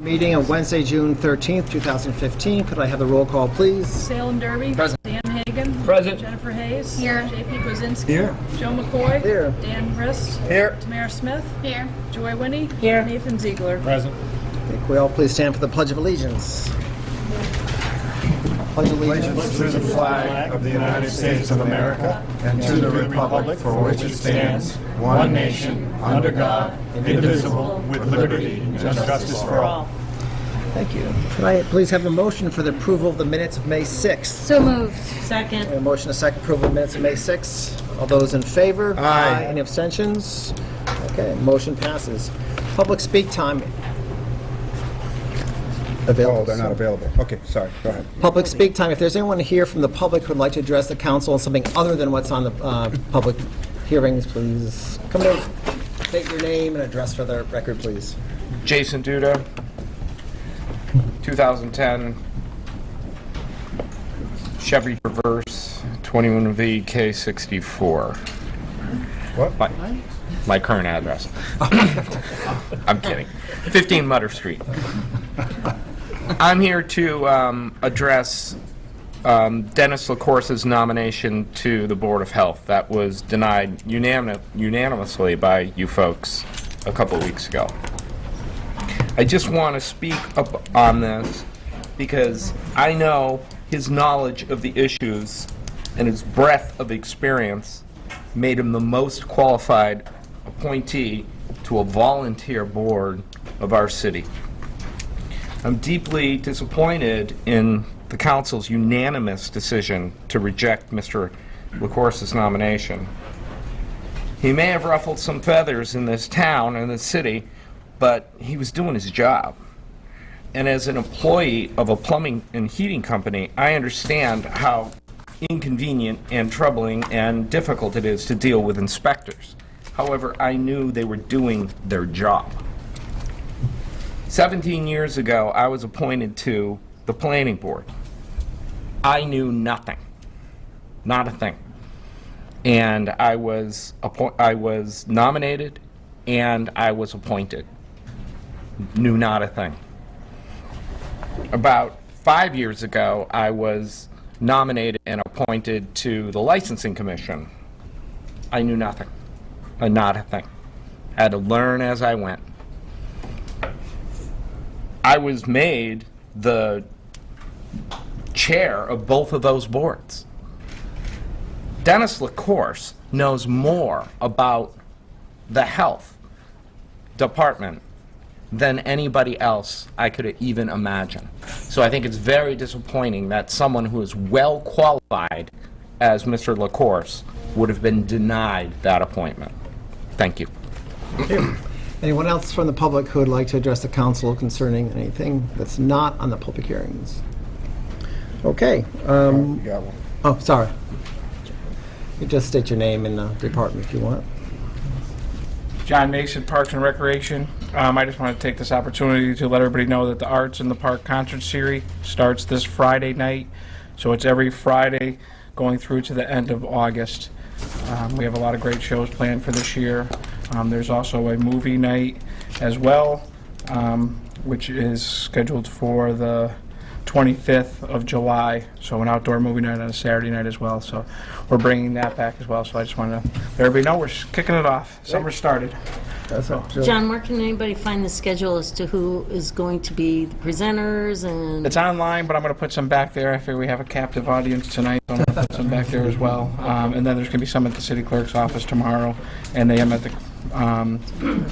Meeting of Wednesday, June 13th, 2015. Could I have the roll call, please? Salem Derby. Present. Dan Hagan. Present. Jennifer Hayes. Here. J.P. Kwasinski. Here. Joe McCoy. Here. Dan Rist. Here. Tamara Smith. Here. Joy Winnie. Here. Nathan Ziegler. Present. Okay, could we all please stand for the Pledge of Allegiance? Pledge of Allegiance to the flag of the United States of America and to the republic for which it stands, one nation, under God, indivisible, with liberty and justice for all. Thank you. Could I please have a motion for the approval of the minutes of May 6th? So moved. Second. A motion, a second approval of minutes of May 6th. All those in favor? Aye. Any abstentions? Okay, motion passes. Public speak time. Available. Oh, they're not available. Okay, sorry, go ahead. Public speak time. If there's anyone here from the public who would like to address the council on something other than what's on the public hearings, please come in, state your name and address for the record, please. Jason Duda, 2010 Chevy Traverse 21V K64. What? My current address. I'm kidding. 15 Mutter Street. I'm here to address Dennis LaCourse's nomination to the Board of Health. That was denied unanimously by you folks a couple weeks ago. I just want to speak up on this because I know his knowledge of the issues and his breadth of experience made him the most qualified appointee to a volunteer board of our city. I'm deeply disappointed in the council's unanimous decision to reject Mr. LaCourse's nomination. He may have ruffled some feathers in this town and this city, but he was doing his job. And as an employee of a plumbing and heating company, I understand how inconvenient and troubling and difficult it is to deal with inspectors. However, I knew they were doing their job. 17 years ago, I was appointed to the planning board. I knew nothing, not a thing. And I was nominated and I was appointed. Knew not a thing. About 5 years ago, I was nominated and appointed to the licensing commission. I knew nothing, not a thing. I had to learn as I went. I was made the chair of both of those boards. Dennis LaCourse knows more about the health department than anybody else I could even imagine. So I think it's very disappointing that someone who is well qualified as Mr. LaCourse would have been denied that appointment. Thank you. Thank you. Anyone else from the public who would like to address the council concerning anything that's not on the public hearings? Okay. You got one. Oh, sorry. You just state your name and department if you want. John Mason, Parks and Recreation. I just want to take this opportunity to let everybody know that the Arts in the Park concert series starts this Friday night. So it's every Friday going through to the end of August. We have a lot of great shows planned for this year. There's also a movie night as well, which is scheduled for the 25th of July. So an outdoor movie night on a Saturday night as well. So we're bringing that back as well. So I just want to let everybody know we're kicking it off. Summer started. John, where can anybody find the schedule as to who is going to be the presenters and? It's online, but I'm going to put some back there. I figure we have a captive audience tonight, so I'm going to put some back there as well. And then there's going to be some at the city clerk's office tomorrow, and they am at the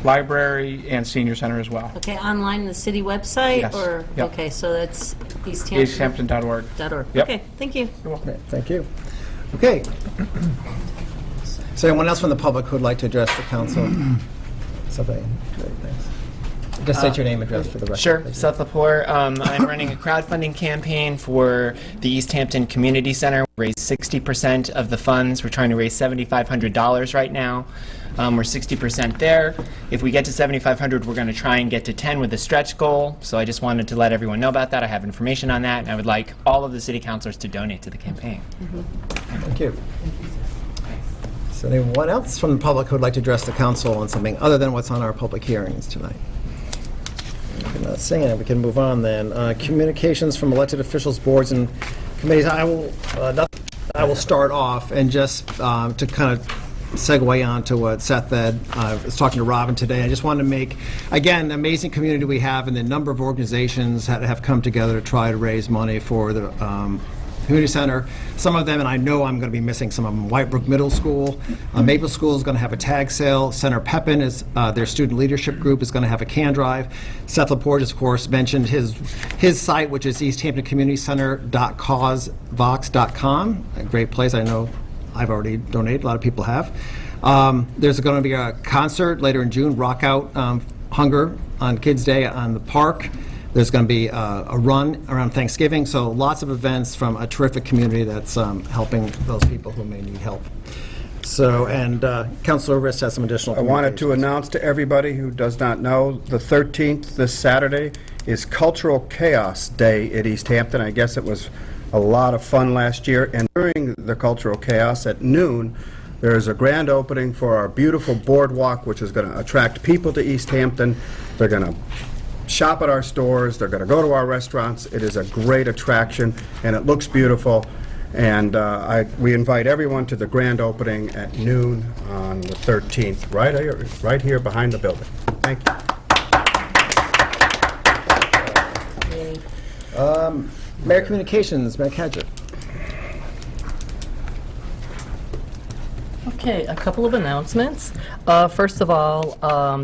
library and senior center as well. Okay, online the city website? Yes. Or Yep. okay, so that's Easthampton. easthampton.org. .org. Okay, thank you. Okay, thank you. Okay. So anyone else from the public who would like to address the council? Something. Great, thanks. Just state your name and address for the record. Sure, please. Seth Lepore. I'm running a crowdfunding campaign for the East Hampton Community Center. We raised 60% of the funds. We're trying to raise $7,500 right now. We're 60% there. If we get to 7,500, we're going to try and get to 10 with a stretch goal. So I just wanted to let everyone know about that. I have information on that, and I would like all of the city councilors to donate to the campaign. Thank you. So anyone else from the public who would like to address the council on something other than what's on our public hearings tonight? You're not singing it, we can move on then. Communications from elected officials, boards, and committees. I will start off, and just to kind of segue on to what Seth said. I was talking to Robin today. I just wanted to make, again, the amazing community we have and the number of organizations that have come together to try to raise money for the community center. Some of them, and I know I'm going to be missing some of them, Whitebrook Middle School. Maple School is going to have a tag sale. Center Pepin, is their student leadership group, is going to have a can drive. Seth Laporte, of course, mentioned his site, which is easthamptoncommunitycenter.causevox.com. A great place. I know I've already donated. A lot of people have. There's going to be a concert later in June, Rock Out Hunger on Kids Day on the park. There's going to be a run around Thanksgiving, so lots of events from a terrific community that's helping those people who may need help. So, and Councilor Rist has some additional I wanted to communications. announce to everybody who does not know, the 13th, this Saturday, is Cultural Chaos Day at East Hampton. I guess it was a lot of fun last year, and during the Cultural Chaos at noon, there is a grand opening for our beautiful boardwalk, which is going to attract people to East Hampton. They're going to shop at our stores, they're going to go to our restaurants. It is a great attraction, and it looks beautiful. And we invite everyone to the grand opening at noon on the 13th, right here behind the building. Thank you. Mayor Communications, Mayor Cadgett. Okay, a couple of announcements. First of all,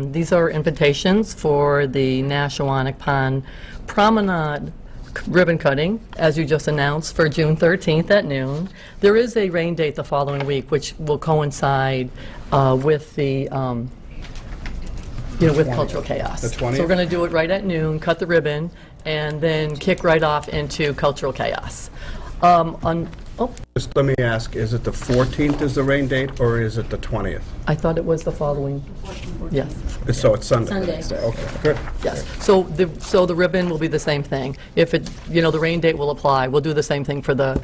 these are invitations for the Nashawanek Pond Promenade ribbon cutting, as you just announced, for June 13th at noon. There is a rain date the following week, which will coincide with the, with Cultural Chaos. The 20th? So we're going to do it right at noon, cut the ribbon, and then kick right off into Cultural Chaos. Just let me ask, is it the 14th is the rain date, or is it the 20th? I thought it was the following, yes. So it's Sunday. Sunday. Okay, good. Yes, so the ribbon will be the same thing. If it, the rain date will apply, we'll do the same thing for the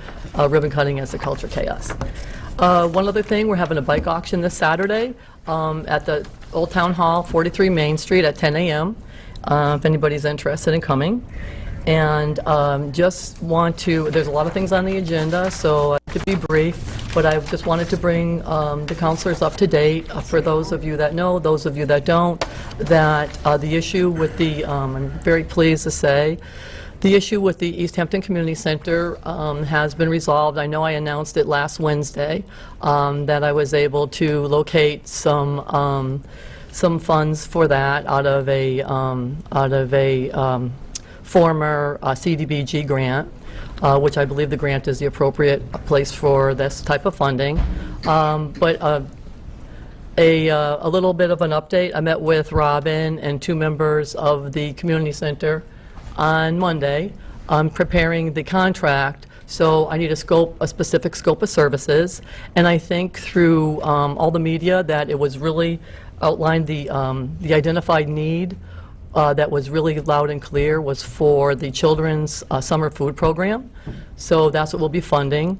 ribbon cutting as the Culture Chaos. One other thing, we're having a bike auction this Saturday at the Old Town Hall, 43 Main Street at 10 a.m., if anybody's interested in coming. And just want to, there's a lot of things on the agenda, so to be brief, but I just wanted to bring the councilors up to date, for those of you that know, those of you that don't, that the issue with the, I'm very pleased to say, the issue with the East Hampton Community Center has been resolved. I know I announced it last Wednesday, that I was able to locate some funds for that out of a former CDBG grant, which I believe the grant is the appropriate place for this type of funding. But a little bit of an update. I met with Robin and two members of the community center on Monday. I'm preparing the contract, so I need a specific scope of services. And I think through all the media that it was really outlined the identified need that was really loud and clear was for the children's summer food program. So that's what we'll be funding.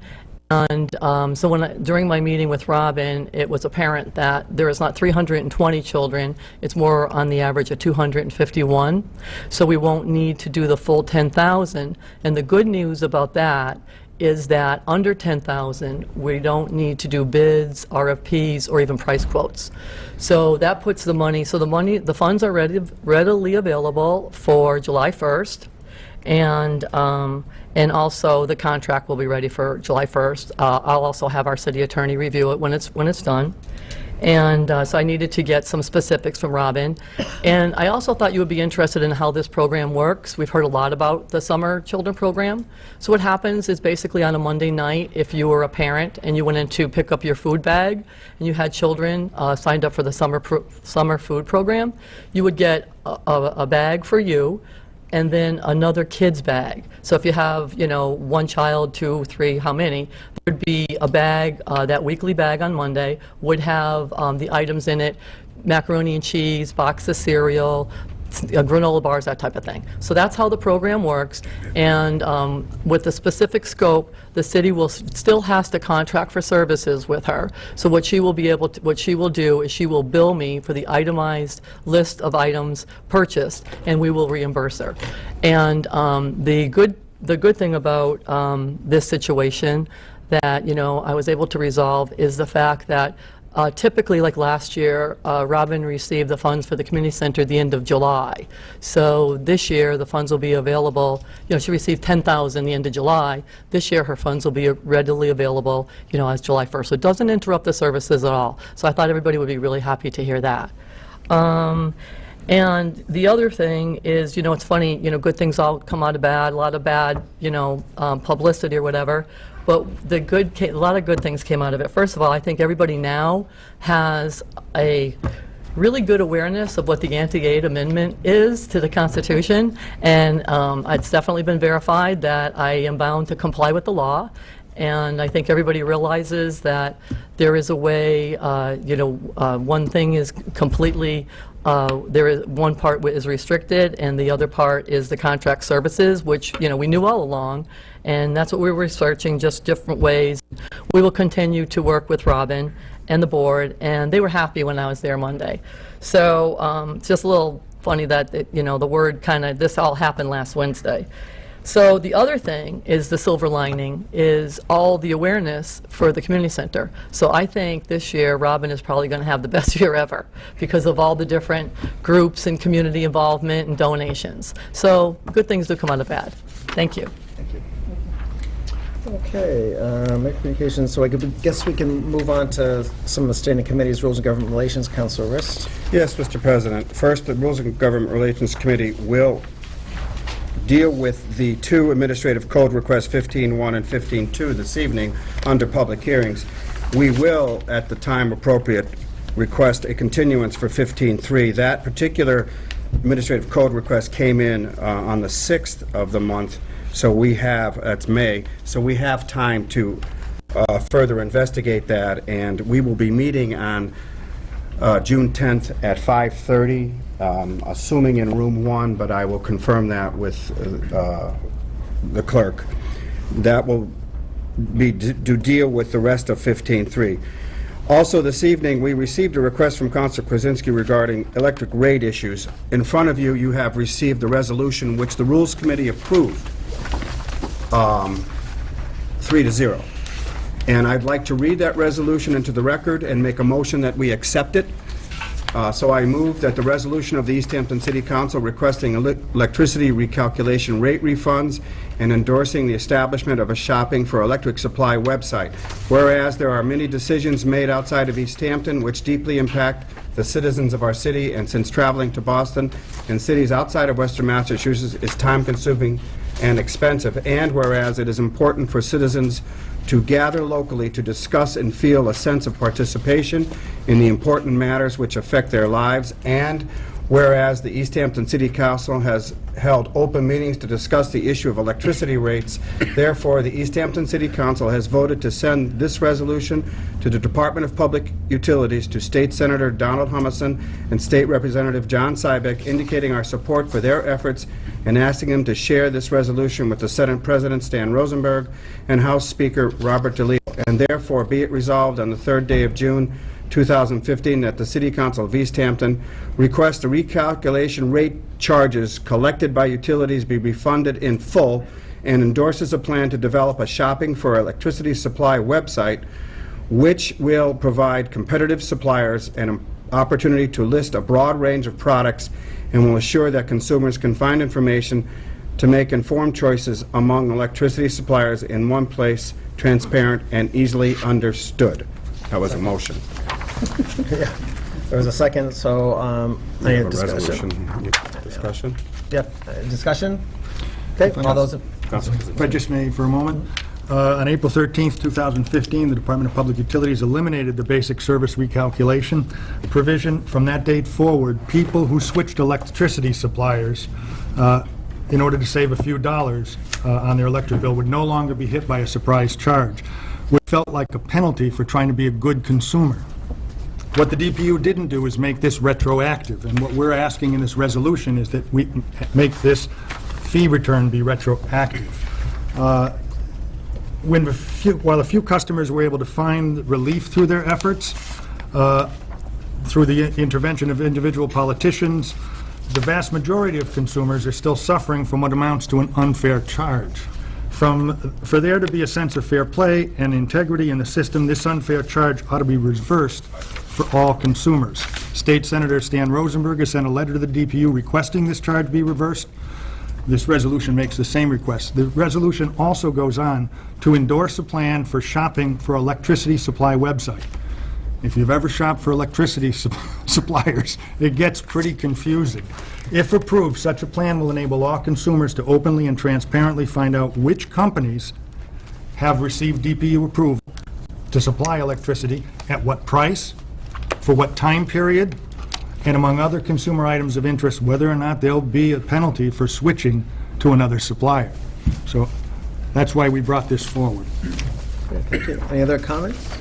And so during my meeting with Robin, it was apparent that there is not 320 children. It's more on the average of 251. So we won't need to do the full 10,000. And the good news about that is that under 10,000, we don't need to do bids, RFPs, or even price quotes. So that puts the money, the funds are readily available for July 1st, and also the contract will be ready for July 1st. I'll also have our city attorney review it when it's done. And so I needed to get some specifics from Robin. And I also thought you would be interested in how this program works. We've heard a lot about the Summer Children Program. So what happens is basically on a Monday night, if you were a parent and you went in to pick up your food bag and you had children signed up for the summer food program, you would get a bag for you and then another kid's bag. So if you have, one child, 2, 3, how many, there would be a bag, that weekly bag on Monday would have the items in it, macaroni and cheese, box of cereal, granola bars, that type of thing. So that's how the program works, and with the specific scope, the city will still has to contract for services with her. So what she will do is she will bill me for the itemized list of items purchased, and we will reimburse her. And the good thing about this situation that, you know, I was able to resolve is the fact that typically, like last year, Robin received the funds for the community center at the end of July. So this year, the funds will be available. You know, she received $10,000 the end of July. This year, her funds will be readily available, you know, as July 1st. So it doesn't interrupt the services at all. So I thought everybody would be really happy to hear that. And the other thing is, you know, it's funny, you know, good things all come out of bad, a lot of bad, you know, publicity or whatever. But a lot of good things came out of it. First of all, I think everybody now has a really good awareness of what the anti-aid amendment is to the Constitution, and it's definitely been verified that I am bound to comply with the law. And I think everybody realizes that there is a way, you know, one thing is completely, one part is restricted, and the other part is the contract services, which, you know, we knew all along, and that's what we were researching, just different ways. We will continue to work with Robin and the board, and they were happy when I was there Monday. So it's just a little funny that, you know, the word kind of, this all happened last Wednesday. So the other thing is the silver lining is all the awareness for the community center. So I think this year Robin is probably going to have the best year ever because of all the different groups and community involvement and donations. So good things do come out of bad. Thank you. Okay, communications, so I guess we can move on to some of the standing committees, Rules and Government Relations. Councilor Rist. Yes, Mr. President. First, the Rules and Government Relations Committee will deal with the two administrative code requests, 15.1 and 15.2, this evening under public hearings. We will, at the time appropriate, request a continuance for 15.3. That particular administrative code request came in on the 6th of the month, so we have, that's May, so we have time to further investigate that, and we will be meeting on June 10th at 5:30, assuming in room 1, but I will confirm that with the clerk. That will be to deal with the rest of 15.3. Also this evening, we received a request from Councilor Krasinski regarding electric rate issues. In front of you, you have received the resolution which the Rules Committee approved 3-0. And I'd like to read that resolution into the record and make a motion that we accept it. So I move that the resolution of the East Hampton City Council requesting electricity recalculation rate refunds and endorsing the establishment of a shopping for electric supply website. Whereas there are many decisions made outside of East Hampton which deeply impact the citizens of our city, and since traveling to Boston and cities outside of Western Massachusetts is time-consuming and expensive, and whereas it is important for citizens to gather locally to discuss and feel a sense of participation in the important matters which affect their lives, and whereas the East Hampton City Council has held open meetings to discuss the issue of electricity rates, therefore the East Hampton City Council has voted to send this resolution to the Department of Public Utilities, to State Senator Donald Humison and State Representative John Sybeck, indicating our support for their efforts and asking them to share this resolution with the Senate President Stan Rosenberg and House Speaker Robert DeLeo. And therefore be it resolved on the 3rd day of June 2015 that the City Council of East Hampton requests the recalculation rate charges collected by utilities be refunded in full, and endorses a plan to develop a shopping for electricity supply website which will provide competitive suppliers an opportunity to list a broad range of products and will assure that consumers can find information to make informed choices among electricity suppliers in one place, transparent and easily understood. That was a motion. Yeah. There was a second, so any discussion? Resolution. Discussion? Yep, discussion? Okay, all those, If I just may for a moment. On April 13th, 2015, the Department of Public Utilities eliminated the basic service recalculation provision. From that date forward, people who switched electricity suppliers in order to save a few dollars on their electric bill would no longer be hit by a surprise charge, which felt like a penalty for trying to be a good consumer. What the DPU didn't do is make this retroactive, and what we're asking in this resolution is that we make this fee return be retroactive. While a few customers were able to find relief through their efforts, through the intervention of individual politicians, the vast majority of consumers are still suffering from what amounts to an unfair charge. For there to be a sense of fair play and integrity in the system, this unfair charge ought to be reversed for all consumers. State Senator Stan Rosenberg has sent a letter to the DPU requesting this charge be reversed. This resolution makes the same request. The resolution also goes on to endorse a plan for shopping for electricity supply website. If you've ever shopped for electricity suppliers, it gets pretty confusing. If approved, such a plan will enable all consumers to openly and transparently find out which companies have received DPU approval to supply electricity, at what price, for what time period, and among other consumer items of interest, whether or not there'll be a penalty for switching to another supplier. So that's why we brought this forward. Thank you. Any other comments?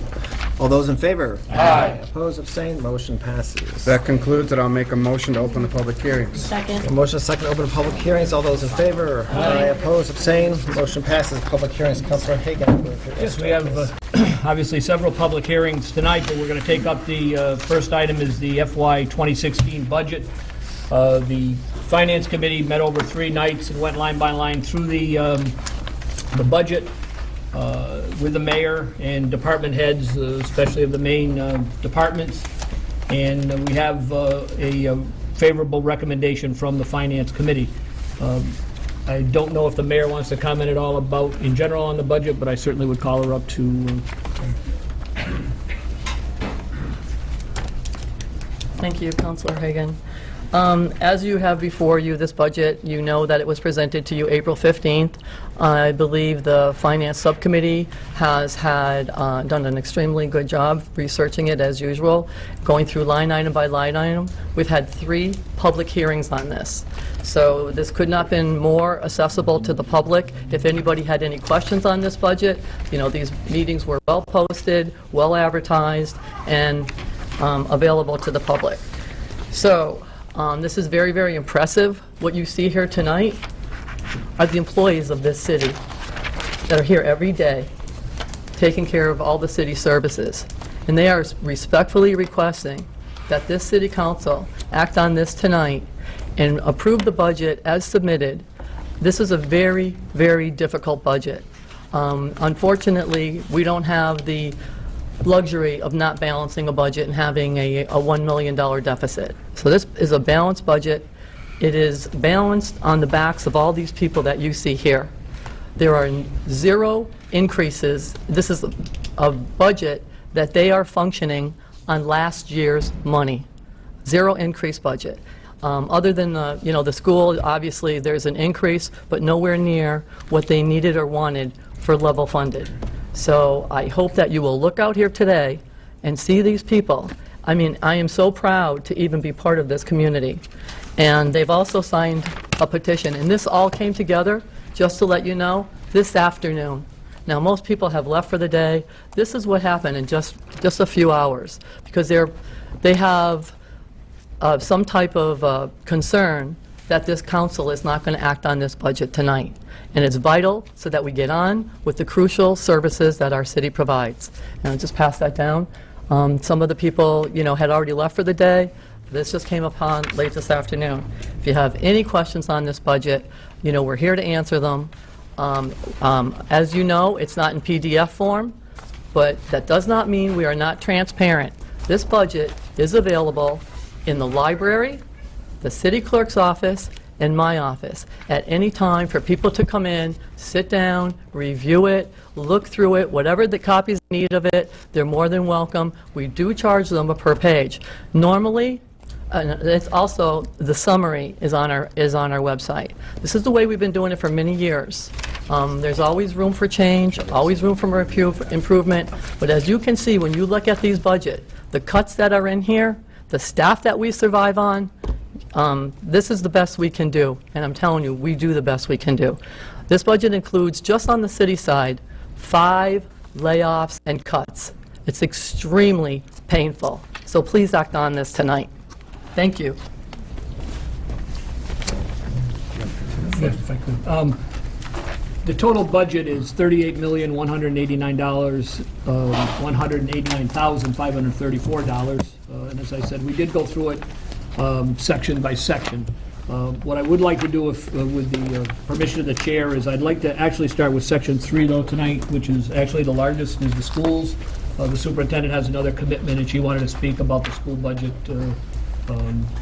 All those in favor? Aye. Opposed, abstained, motion passes. That concludes it. I'll make a motion to open the public hearings. Second. A motion second to open the public hearings. All those in favor? Aye. Opposed, abstained, motion passes. Public hearings. Councilor Hagan. Yes, we have obviously several public hearings tonight, but we're going to take up the first item is the FY 2016 budget. The Finance Committee met over 3 nights and went line by line through the budget with the mayor and department heads, especially of the main departments. And we have a favorable recommendation from the Finance Committee. I don't know if the mayor wants to comment at all about, in general, on the budget, but I certainly would call her up to... Thank you, Councilor Hagan. As you have before you this budget, you know that it was presented to you April 15th. I believe the Finance Subcommittee has done an extremely good job researching it as usual, going through line item by line item. We've had 3 public hearings on this. So this could not have been more accessible to the public. If anybody had any questions on this budget, you know, these meetings were well posted, well advertised, and available to the public. So this is very, very impressive. What you see here tonight are the employees of this city that are here every day taking care of all the city services. And they are respectfully requesting that this city council act on this tonight and approve the budget as submitted. This is a very, very difficult budget. Unfortunately, we don't have the luxury of not balancing a budget and having a $1 million deficit. So this is a balanced budget. It is balanced on the backs of all these people that you see here. There are 0 increases. This is a budget that they are functioning on last year's money. 0 increase budget. Other than the school, obviously there's an increase, but nowhere near what they needed or wanted for level funded. So I hope that you will look out here today and see these people. I mean, I am so proud to even be part of this community. And they've also signed a petition. And this all came together, just to let you know, this afternoon. Now, most people have left for the day. This is what happened in just a few hours, because they have some type of concern that this council is not going to act on this budget tonight. And it's vital so that we get on with the crucial services that our city provides. And I'll just pass that down. Some of the people, had already left for the day. This just came upon late this afternoon. If you have any questions on this budget, we're here to answer them. As you know, it's not in PDF form, but that does not mean we are not transparent. This budget is available in the library, the city clerk's office, and my office at any time for people to come in, sit down, review it, look through it, whatever the copies need of it, they're more than welcome. We do charge them per page. Normally, it's also, the summary is on our website. This is the way we've been doing it for many years. There's always room for change, always room for improvement, but as you can see, when you look at these budgets, the cuts that are in here, the staff that we survive on, this is the best we can do, and I'm telling you, we do the best we can do. This budget includes, just on the city side, 5 layoffs and cuts. It's extremely painful. So please act on this tonight. Thank you. Yes, if I could. The total budget is $38,189,534. And as I said, we did go through it section by section. What I would like to do, with the permission of the chair, is I'd like to actually start with Section 3, though, tonight, which is actually the largest, is the schools. The superintendent has another commitment, and she wanted to speak about the school budget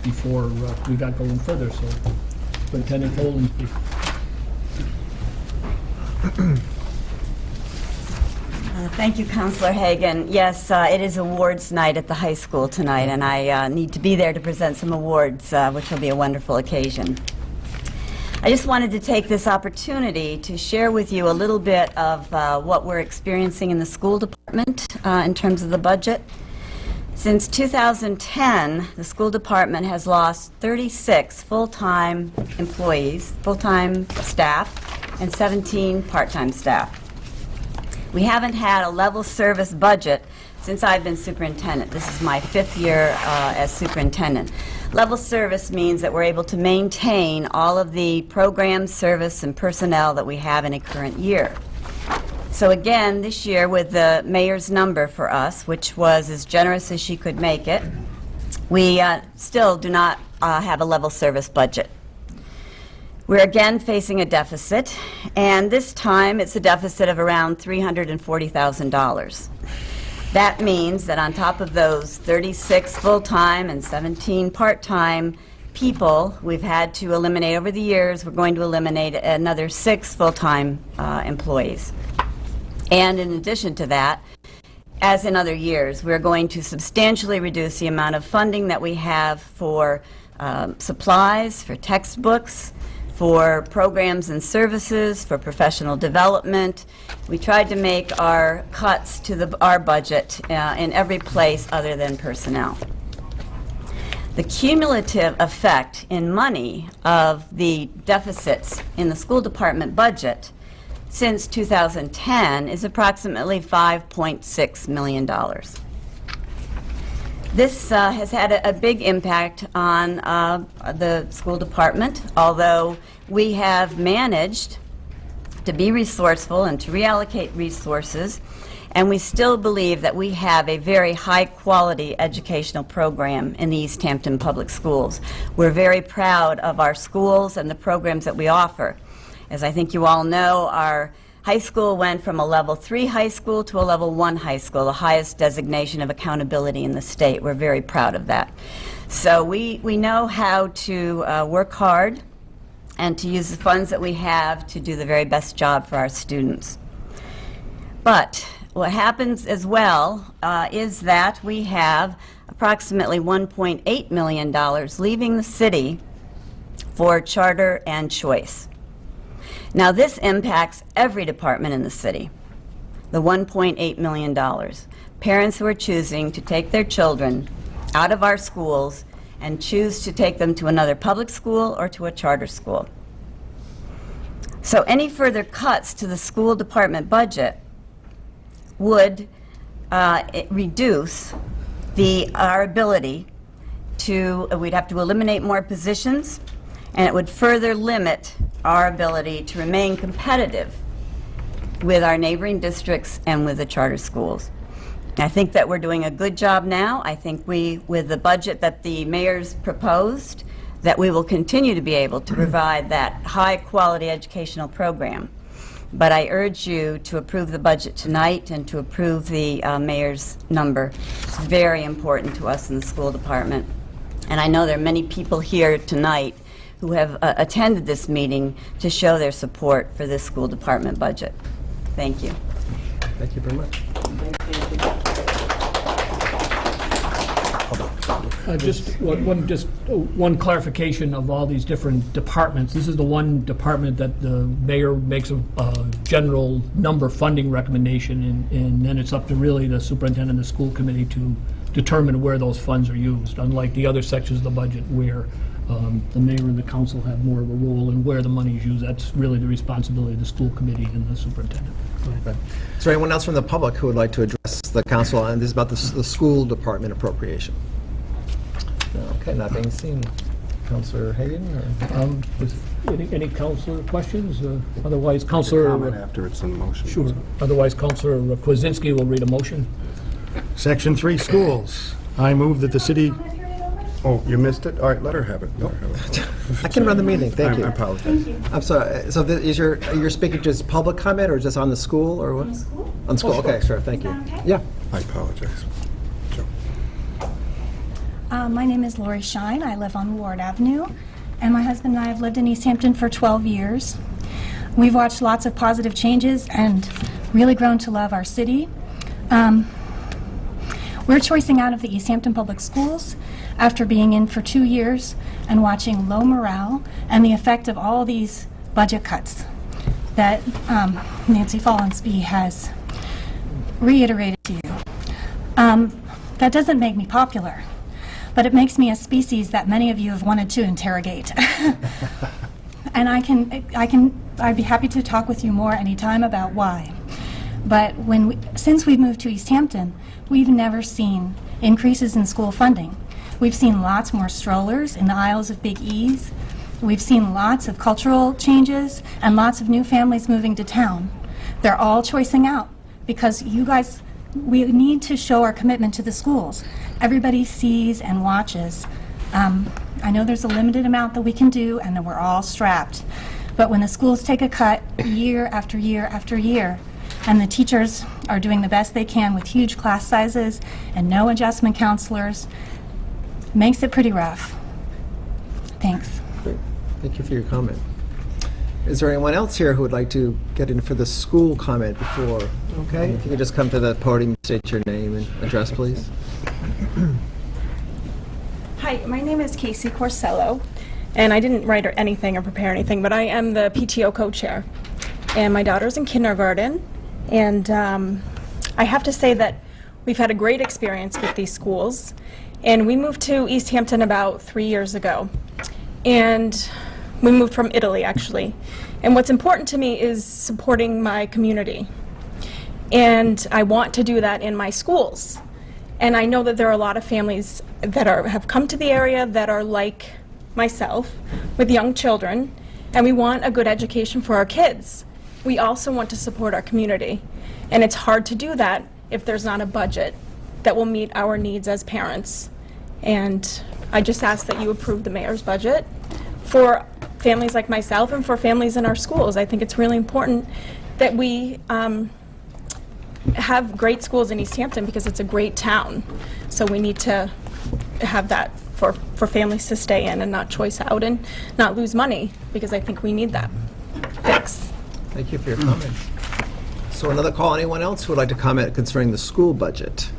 before we got going further. So, Superintendent Holden, please. Thank you, Counselor Hagan. Yes, it is awards night at the high school tonight, and I need to be there to present some awards, which will be a wonderful occasion. I just wanted to take this opportunity to share with you a little bit of what we're experiencing in the school department in terms of the budget. Since 2010, the school department has lost 36 full-time employees, full-time staff, and 17 part-time staff. We haven't had a level service budget since I've been superintendent. This is my 5th year as superintendent. Level service means that we're able to maintain all of the programs, service, and personnel that we have in a current year. So again, this year, with the mayor's number for us, which was as generous as she could make it, we still do not have a level service budget. We're again facing a deficit, and this time it's a deficit of around $340,000. That means that on top of those 36 full-time and 17 part-time people we've had to eliminate over the years, we're going to eliminate another 6 full-time employees. And in addition to that, as in other years, we're going to substantially reduce the amount of funding that we have for supplies, for textbooks, for programs and services, for professional development. We tried to make our cuts to our budget in every place other than personnel. The cumulative effect in money of the deficits in the school department budget since 2010 is approximately $5.6 million. This has had a big impact on the school department, although we have managed to be resourceful and to reallocate resources, and we still believe that we have a very high-quality educational program in the East Hampton Public Schools. We're very proud of our schools and the programs that we offer. As I think you all know, our high school went from a level 3 high school to a level 1 high school, the highest designation of accountability in the state. We're very proud of that. So we know how to work hard and to use the funds that we have to do the very best job for our students. But what happens as well is that we have approximately $1.8 million leaving the city for charter and choice. Now, this impacts every department in the city, the $1.8 million. Parents who are choosing to take their children out of our schools and choose to take them to another public school or to a charter school. So any further cuts to the school department budget would reduce our ability to, we'd have to eliminate more positions, and it would further limit our ability to remain competitive with our neighboring districts and with the charter schools. I think that we're doing a good job now. I think with the budget that the mayor's proposed, that we will continue to be able to provide that high-quality educational program. But I urge you to approve the budget tonight and to approve the mayor's number. It's very important to us in the school department. And I know there are many people here tonight who have attended this meeting to show their support for this school department budget. Thank you. Thank you very much. Just one clarification of all these different departments. This is the one department that the mayor makes a general number funding recommendation, and then it's up to really the superintendent and the school committee to determine where those funds are used, unlike the other sections of the budget where The mayor and the council have more of a role in where the money is used. That's really the responsibility of the school committee and the superintendent. Is there anyone else from the public who would like to address the council on this is about the school department appropriation? Okay, not being seen. Councilor Hagan? Any councilor questions? Otherwise, Comment Councilor... after it's in motion. Sure. Otherwise, Councilor Kwasinski will read a motion. Section 3, schools. I move that the city, Oh, you missed it? All right, let her have it. Let her have it. I can run the meeting, thank I you. apologize. I'm sorry, so you're speaking just public comment or just on the school or what? On the school. On the school, okay, sure, thank you. Yeah. I apologize. Joe. My name is Lori Shine. I live on Ward Avenue, and my husband and I have lived in East Hampton for 12 years. We've watched lots of positive changes and really grown to love our city. We're choicing out of the East Hampton Public Schools after being in for 2 years and watching low morale and the effect of all these budget cuts that Nancy Follansbee has reiterated to you. That doesn't make me popular, but it makes me a species that many of you have wanted to interrogate. And I'd be happy to talk with you more anytime about why. But since we've moved to East Hampton, we've never seen increases in school funding. We've seen lots more strollers in the aisles of Big E's. We've seen lots of cultural changes and lots of new families moving to town. They're all choicing out because you guys, we need to show our commitment to the schools. Everybody sees and watches. I know there's a limited amount that we can do and that we're all strapped. But when the schools take a cut year after year after year, and the teachers are doing the best they can with huge class sizes and no adjustment counselors, makes it pretty rough. Thanks. Great. Thank you for your comment. Is there anyone else here who would like to get in for the school comment before? Okay, if you could just come to the podium, state your name and address, please. Hi, my name is Casey Corsello, and I didn't write or anything or prepare anything, but I am the PTO co-chair. And my daughter's in kindergarten, and I have to say that we've had a great experience with these schools. And we moved to East Hampton about 3 years ago. And we moved from Italy, actually. And what's important to me is supporting my community. And I want to do that in my schools. And I know that there are a lot of families that have come to the area that are like myself, with young children, and we want a good education for our kids. We also want to support our community. And it's hard to do that if there's not a budget that will meet our needs as parents. And I just ask that you approve the mayor's budget for families like myself and for families in our schools. I think it's really important that we have great schools in East Hampton because it's a great town. So we need to have that for families to stay in and not choice out and not lose money, because I think we need that. Thanks. Thank you for your comments. So another call, anyone else who would like to comment concerning the school budget?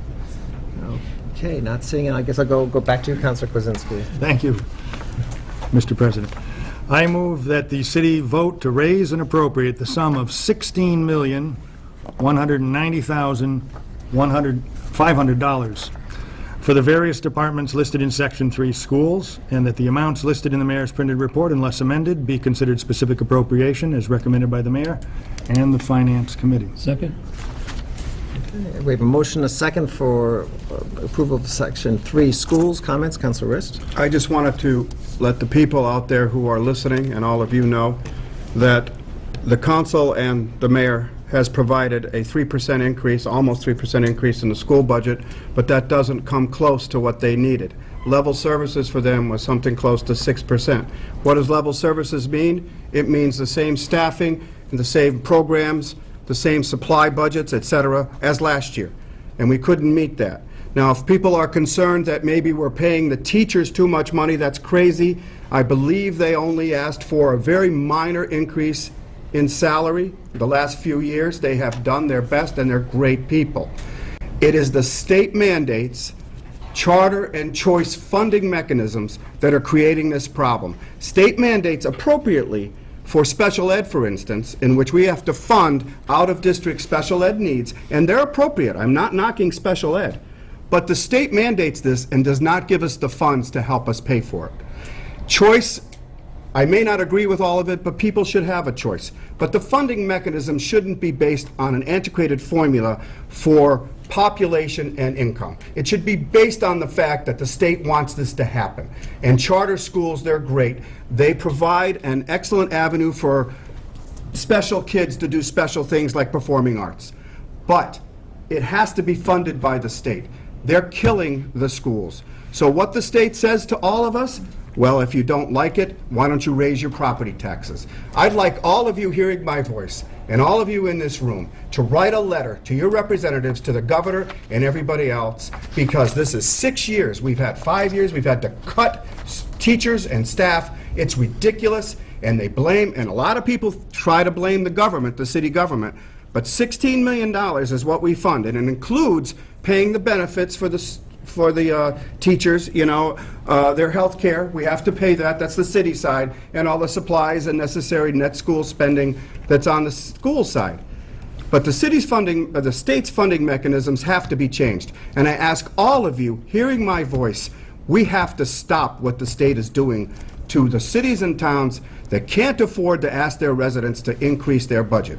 Okay, not seeing it. I guess I'll go back to you, Councilor Kwasinski. thank you, Mr. President. I move that the city vote to raise and appropriate the sum of $16,190,500 for the various departments listed in Section 3 schools, and that the amounts listed in the mayor's printed report, unless amended, be considered specific appropriation as recommended by the mayor and the Finance Committee. Second? We have a motion, a second for approval of Section 3 schools. Comments, Councilor Rist? I just wanted to let the people out there who are listening, and all of you know, that the council and the mayor has provided a 3% increase, almost 3% increase in the school budget, but that doesn't come close to what they needed. Level services for them was something close to 6%. What does level services mean? It means the same staffing and the same programs, the same supply budgets, etc., as last year, and we couldn't meet that. Now, if people are concerned that maybe we're paying the teachers too much money, that's crazy. I believe they only asked for a very minor increase in salary. The last few years, they have done their best, and they're great people. It is the state mandates, charter and choice funding mechanisms that are creating this problem. State mandates appropriately for special ed, for instance, in which we have to fund out-of-district special ed needs, and they're appropriate. I'm not knocking special ed. But the state mandates this and does not give us the funds to help us pay for it. Choice, I may not agree with all of it, but people should have a choice. But the funding mechanism shouldn't be based on an antiquated formula for population and income. It should be based on the fact that the state wants this to happen. And charter schools, they're great. They provide an excellent avenue for special kids to do special things like performing arts. But it has to be funded by the state. They're killing the schools. So what the state says to all of us, well, if you don't like it, why don't you raise your property taxes? I'd like all of you hearing my voice, and all of you in this room, to write a letter to your representatives, to the governor and everybody else, because this is 6 years. We've had 5 years. We've had to cut teachers and staff. It's ridiculous, and they blame, and a lot of people try to blame the government, the city government, but $16 million is what we fund, and it includes paying the benefits for the teachers, you know, their health care. We have to pay that. That's the city side, and all the supplies and necessary net school spending that's on the school side. But the city's funding, the state's funding mechanisms have to be changed. And I ask all of you, hearing my voice, we have to stop what the state is doing to the cities and towns that can't afford to ask their residents to increase their budget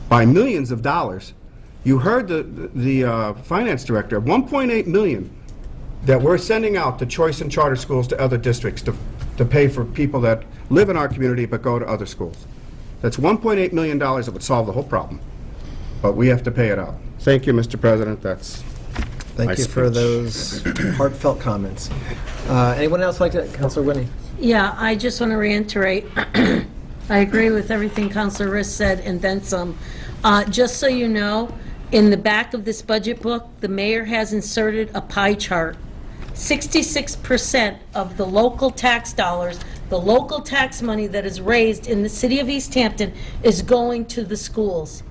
by millions of dollars. You heard the finance director, 1.8 million that we're sending out to choice and charter schools to other districts to pay for people that live in our community but go to other schools. That's $1.8 million that would solve the whole problem. But we have to pay it out. Thank you, Mr. President. That's Thank my you for speech. those heartfelt comments. Anyone else like to? Councilor Winnie? Yeah, I just want to reiterate, I agree with everything Councilor Riss said and then some. Just so you know, in the back of this budget book, the mayor has inserted a pie chart. 66% of the local tax dollars, the local tax money that is raised in the city of East Hampton is going to the schools.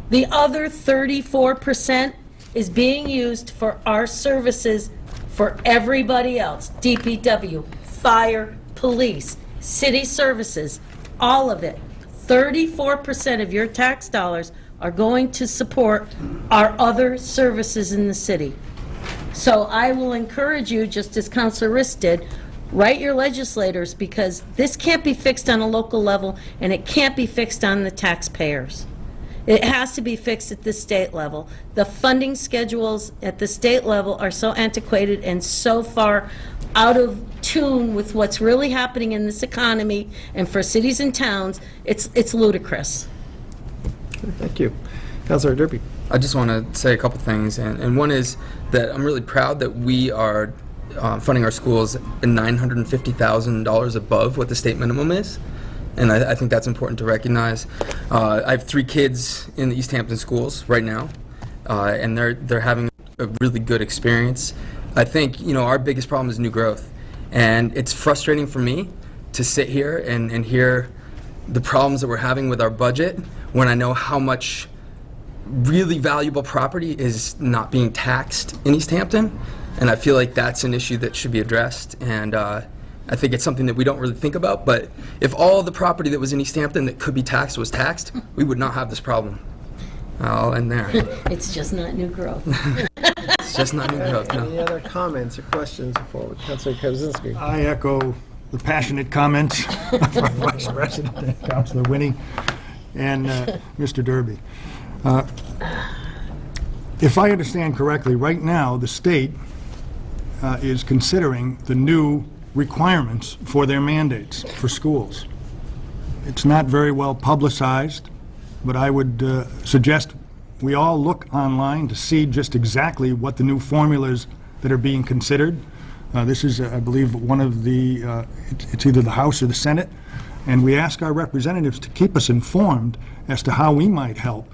The other 34% is being used for our services for everybody else. DPW, fire, police, city services, all of it. 34% of your tax dollars are going to support our other services in the city. So I will encourage you, just as Councilor Riss did, write your legislators, because this can't be fixed on a local level and it can't be fixed on the taxpayers. It has to be fixed at the state level. The funding schedules at the state level are so antiquated and so far out of tune with what's really happening in this economy and for cities and towns, it's ludicrous. Thank you. Councilor Derby. I just want to say a couple things, and one is that I'm really proud that we are funding our schools $950,000 above what the state minimum is, and I think that's important to recognize. I have 3 kids in the East Hampton schools right now, and they're having a really good experience. I think, you know, our biggest problem is new growth, and it's frustrating for me to sit here and hear the problems that we're having with our budget when I know how much really valuable property is not being taxed in East Hampton, and I feel like that's an issue that should be addressed, and I think it's something that we don't really think about, but if all the property that was in East Hampton that could be taxed was taxed, we would not have this problem. I'll end there. It's just not new growth. It's just not new growth, no. Any other comments or questions before Councilor Kozinski? I echo the passionate comments of our Vice President, and Councilor Winnie, and Mr. Derby. If I understand correctly, right now, the state is considering the new requirements for their mandates for schools. It's not very well publicized, but I would suggest we all look online to see just exactly what the new formulas that are being considered. This is, I believe, one of the, it's either the House or the Senate, and we ask our representatives to keep us informed as to how we might help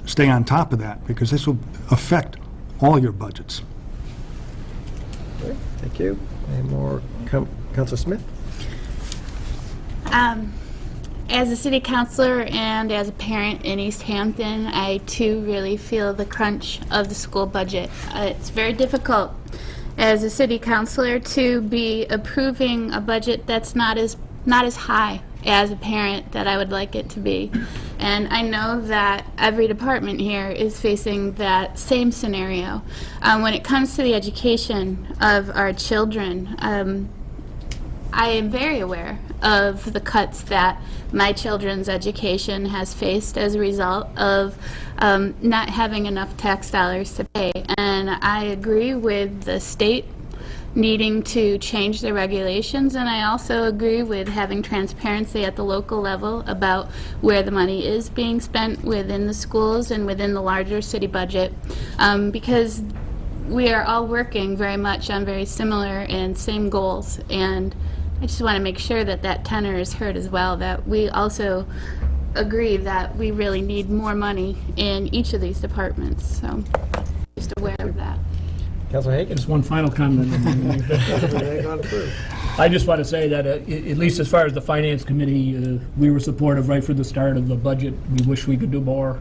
stay on top of that, because this will affect all your budgets. Thank you. Any more? Councilor Smith? As a city councilor and as a parent in East Hampton, I too really feel the crunch of the school budget. It's very difficult as a city councilor to be approving a budget that's not as high as a parent that I would like it to be. And I know that every department here is facing that same scenario. When it comes to the education of our children, I am very aware of the cuts that my children's education has faced as a result of not having enough tax dollars to pay. And I agree with the state needing to change their regulations, and I also agree with having transparency at the local level about where the money is being spent within the schools and within the larger city budget, because we are all working very much on very similar and same goals, and I just want to make sure that that tenor is heard as well, that we also agree that we really need more money in each of these departments, so just aware of that. Councilor Hagan? Just one final comment. I just want to say that, at least as far as the Finance Committee, we were supportive right from the start of the budget. We wish we could do more.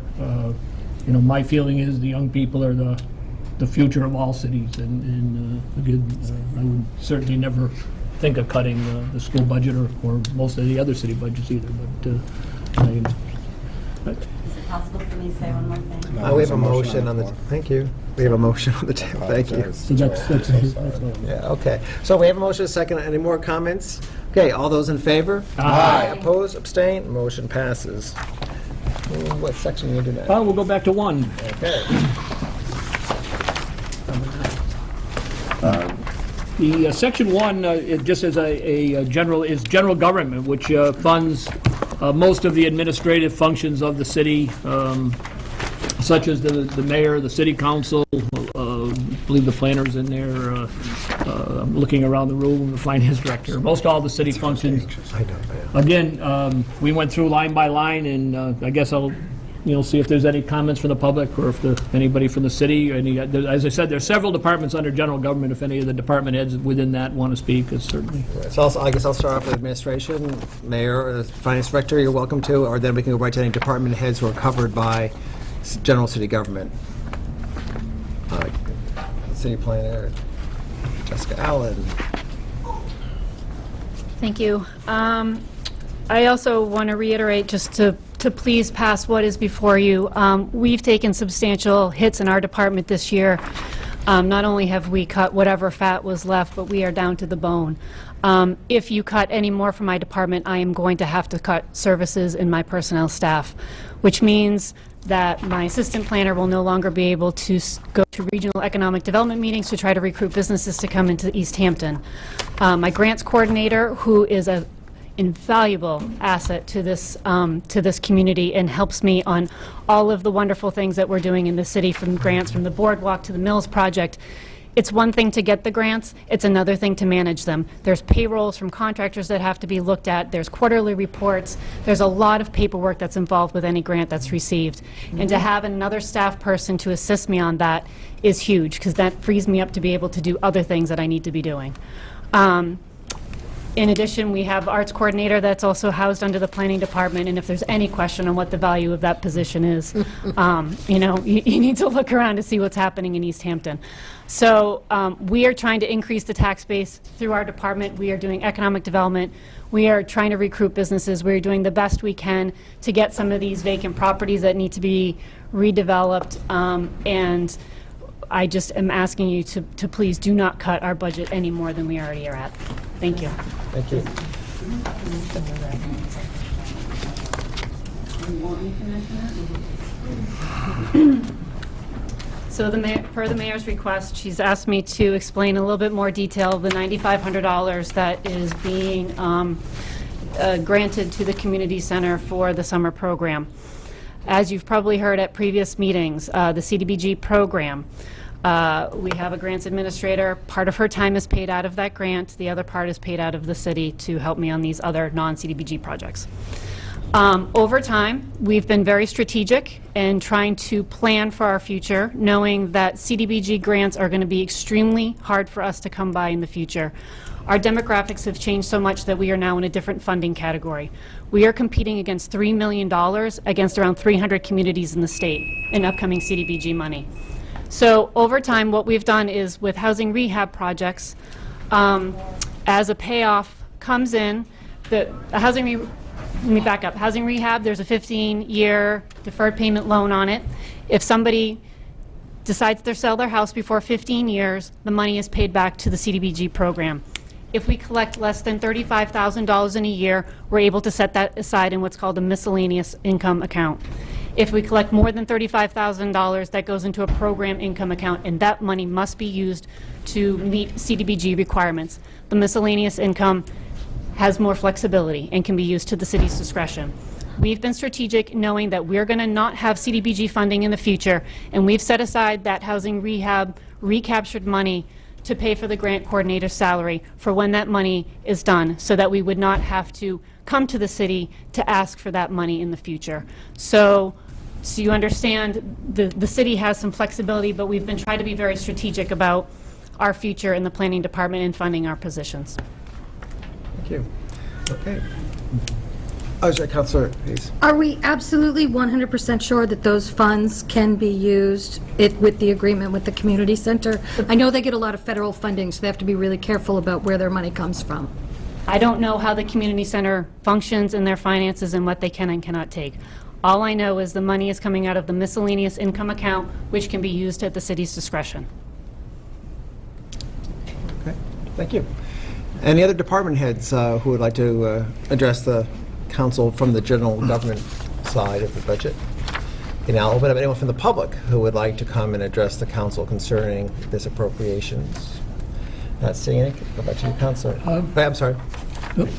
My feeling is the young people are the future of all cities, and again, I would certainly never think of cutting the school budget or most of the other city budgets either, but Possible for me to say one more thing? We have a motion on the, thank you. We have a motion on the table, thank you. so that's all. Yeah, okay. So we have a motion, a second. Any more comments? Okay, all those in favor? Aye. Opposed, abstained, motion passes. What section are you doing now? We'll go back to 1. Okay. The Section 1, it just as a general, is general government, which funds most of the administrative functions of the city, such as the mayor, the city council, I believe the planner's in there, I'm looking around the room, the finance director, most all the city functions. Again, we went through line by line, and I guess I'll see if there's any comments from the public or if anybody from the city. As I said, there's several departments under general government. If any of the department heads within that want to speak, it's certainly. So I guess I'll start off with administration, mayor, or the finance director, you're welcome to, or then we can go right to any department heads who are covered by general city government. City planner, Jessica Allen. Thank you. I also want to reiterate, just to please pass what is before you. We've taken substantial hits in our department this year. Not only have we cut whatever fat was left, but we are down to the bone. If you cut any more from my department, I am going to have to cut services in my personnel staff, which means that my assistant planner will no longer be able to go to regional economic development meetings to try to recruit businesses to come into East Hampton. My grants coordinator, who is an invaluable asset to this community and helps me on all of the wonderful things that we're doing in the city, from grants, from the boardwalk to the Mills project. It's one thing to get the grants, it's another thing to manage them. There's payrolls from contractors that have to be looked at, there's quarterly reports, there's a lot of paperwork that's involved with any grant that's received. And to have another staff person to assist me on that is huge, because that frees me up to be able to do other things that I need to be doing. In addition, we have arts coordinator that's also housed under the planning department, and if there's any question on what the value of that position is, you need to look around to see what's happening in East Hampton. So we are trying to increase the tax base through our department. We are doing economic development. We are trying to recruit businesses. We're doing the best we can to get some of these vacant properties that need to be redeveloped, and I just am asking you to please do not cut our budget any more than we already are at. Thank you. Thank you. So per the mayor's request, she's asked me to explain a little bit more detail of the $9,500 that is being granted to the community center for the summer program. As you've probably heard at previous meetings, the CDBG program, we have a grants administrator. Part of her time is paid out of that grant. The other part is paid out of the city to help me on these other non-CDBG projects. Over time, we've been very strategic in trying to plan for our future, knowing that CDBG grants are going to be extremely hard for us to come by in the future. Our demographics have changed so much that we are now in a different funding category. We are competing against $3 million against around 300 communities in the state in upcoming CDBG money. So over time, what we've done is with housing rehab projects, as a payoff comes in, let me back up. Housing rehab, there's a 15-year deferred payment loan on it. If somebody decides to sell their house before 15 years, the money is paid back to the CDBG program. if we collect less than $35,000 in a year, we're able to set that aside in what's called a miscellaneous income account. If we collect more than $35,000, that goes into a program income account, and that money must be used to meet CDBG requirements. The miscellaneous income has more flexibility and can be used to the city's discretion. We've been strategic, knowing that we're going to not have CDBG funding in the future, and we've set aside that housing rehab recaptured money to pay for the grant coordinator's salary for when that money is done, so that we would not have to come to the city to ask for that money in the future. So you understand, the city has some flexibility, but we've been trying to be very strategic about our future in the planning department and funding our positions. Thank you. Okay. Councilor Hayes. Are we absolutely 100% sure that those funds can be used with the agreement with the community center? I know they get a lot of federal funding, so they have to be really careful about where their money comes from. I don't know how the community center functions and their finances and what they can and cannot take. All I know is the money is coming out of the miscellaneous income account, which can be used at the city's discretion. Okay, thank you. Any other department heads who would like to address the council from the general government side of the budget? And I'll open up anyone from the public who would like to come and address the council concerning this appropriations. Not seeing any. Go back to you, Councilor. I'm sorry. Yep.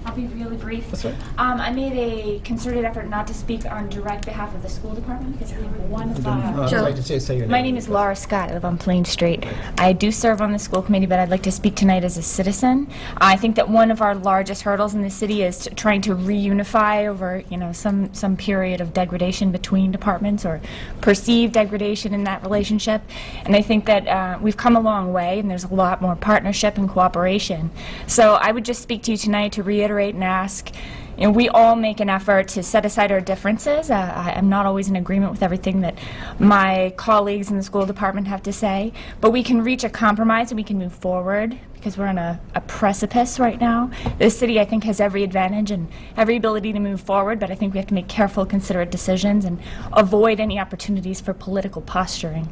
I'll be really brief. That's right. I made a concerted effort not to speak on direct behalf of the school department because we have one of our... Joe. Say your name. My name is Laura Scott. I live on Plain Street. I do serve on the school committee, but I'd like to speak tonight as a citizen. I think that one of our largest hurdles in the city is trying to reunify over, some period of degradation between departments or perceived degradation in that relationship. And I think that we've come a long way, and there's a lot more partnership and cooperation. So I would just speak to you tonight to reiterate and ask, we all make an effort to set aside our differences. I'm not always in agreement with everything that my colleagues in the school department have to say, but we can reach a compromise and we can move forward because we're on a precipice right now. This city, I think, has every advantage and every ability to move forward, but I think we have to make careful, considerate decisions and avoid any opportunities for political posturing.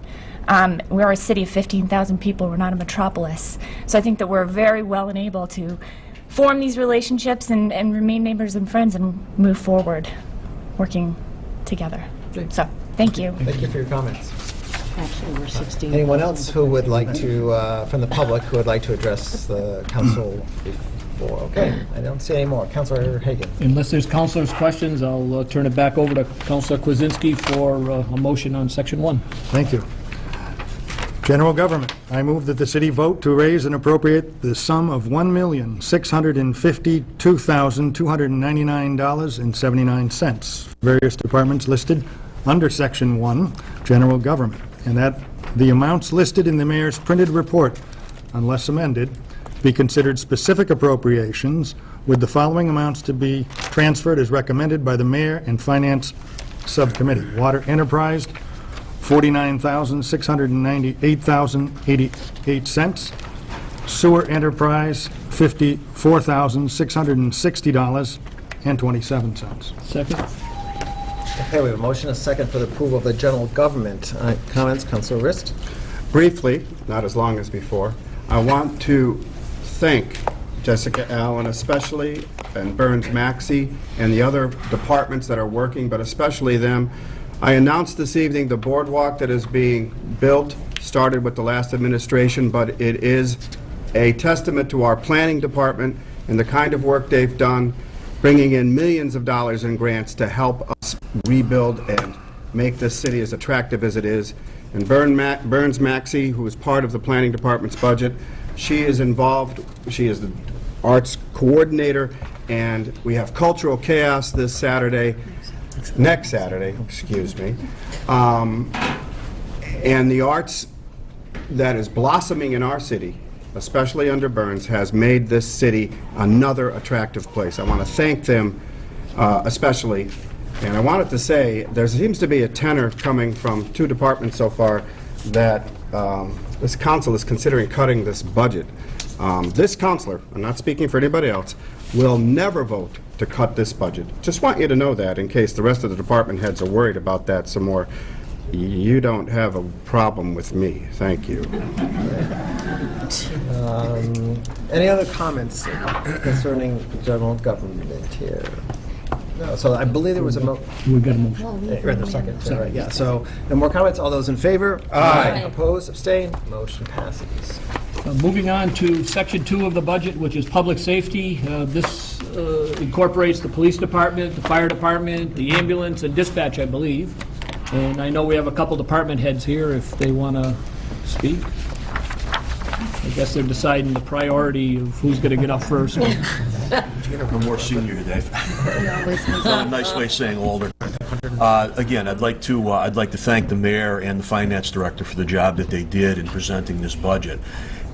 We're a city of 15,000 people. We're not a metropolis. So I think that we're very well and able to form these relationships and remain neighbors and friends and move forward working together. So, thank you. Thank you for your comments. Actually, we're 16. Anyone else who would like to, from the public, who would like to address the council before? Okay, I don't see any more. Councilor Hagan. Unless there's councilors' questions, I'll turn it back over to Councilor Kwasinski for a motion on Section 1. Thank you. General Government, I move that the city vote to raise and appropriate the sum of $1,652,299.79, various departments listed under Section 1, General Government, and that the amounts listed in the mayor's printed report, unless amended, be considered specific appropriations, with the following amounts to be transferred as recommended by the mayor and finance subcommittee. Water Enterprise, $49,698,088. Sewer Enterprise, $54,660.27. Second. Okay, we have a motion, a second for the approval of the general government. Comments, Councilor Rist? Briefly, not as long as before, I want to thank Jessica Allen especially, and Burns Maxey, and the other departments that are working, but especially them. I announced this evening the boardwalk that is being built started with the last administration, but it is a testament to our planning department and the kind of work they've done, bringing in millions of dollars in grants to help us rebuild and make this city as attractive as it is. And Burns Maxey, who is part of the planning department's budget, she is involved. She is the arts coordinator, and we have Cultural Chaos this Saturday. Next Saturday, excuse me. And the arts that is blossoming in our city, especially under Burns, has made this city another attractive place. I want to thank them especially. And I wanted to say, there seems to be a tenor coming from two departments so far that this council is considering cutting this budget. This councilor, I'm not speaking for anybody else, will never vote to cut this budget. Just want you to know that in case the rest of the department heads are worried about that some more. You don't have a problem with me. Thank you. Any other comments concerning general government here? No, so I believe there was a We got a motion. Right, the second, so, right, yeah, so, no more comments, all those in favor? Aye. Opposed, abstained, motion passes. Moving on to Section 2 of the budget, which is public safety. This incorporates the police department, the fire department, the ambulance, and dispatch, I believe. And I know we have a couple department heads here if they want to speak. I guess they're deciding the priority of who's going to get up first. I'm more senior today. A nice way of saying older. Again, I'd like to thank the mayor and the finance director for the job that they did in presenting this budget.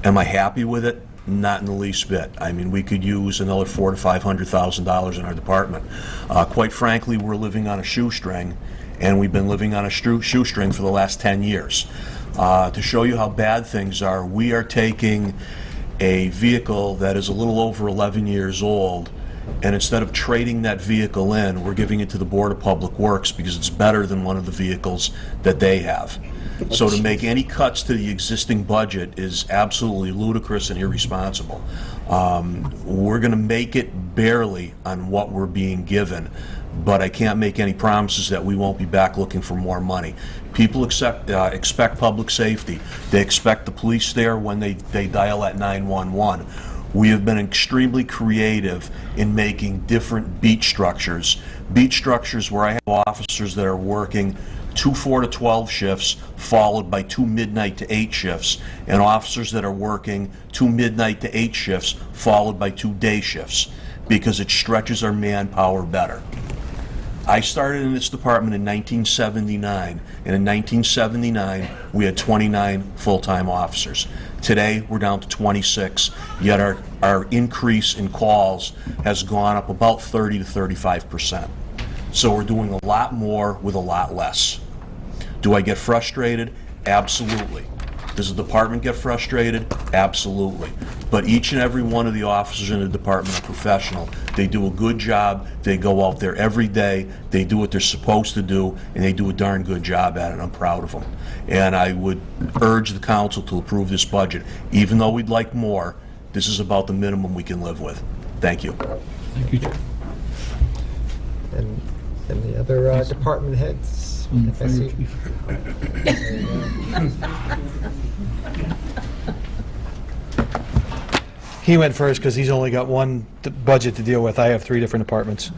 Am I happy with it? Not in the least bit. I mean, we could use another $400,000 to $500,000 in our department. Quite frankly, we're living on a shoestring, and we've been living on a shoestring for the last 10 years. To show you how bad things are, we are taking a vehicle that is a little over 11 years old, and instead of trading that vehicle in, we're giving it to the Board of Public Works because it's better than one of the vehicles that they have. So to make any cuts to the existing budget is absolutely ludicrous and irresponsible. We're going to make it barely on what we're being given, but I can't make any promises that we won't be back looking for more money. People expect public safety. They expect the police there when they dial at 911. We have been extremely creative in making different beat structures where I have officers that are working 2 4 to 12 shifts followed by 2 midnight to 8 shifts, and officers that are working 2 midnight to 8 shifts followed by 2 day shifts, because it stretches our manpower better. I started in this department in 1979, and in 1979 we had 29 full-time officers. Today we're down to 26, yet our increase in calls has gone up about 30 to 35%. So we're doing a lot more with a lot less. Do I get frustrated? Absolutely. Does the department get frustrated? Absolutely. But each and every one of the officers in the department are professional. They do a good job. They go out there every day. They do what they're supposed to do, and they do a darn good job at it. I'm proud of them. And I would urge the council to approve this budget. Even though we'd like more, this is about the minimum we can live with. Thank you. Thank you, Chair. And the other department heads? I see. He went first because he's only got one budget to deal with. I have 3 different departments.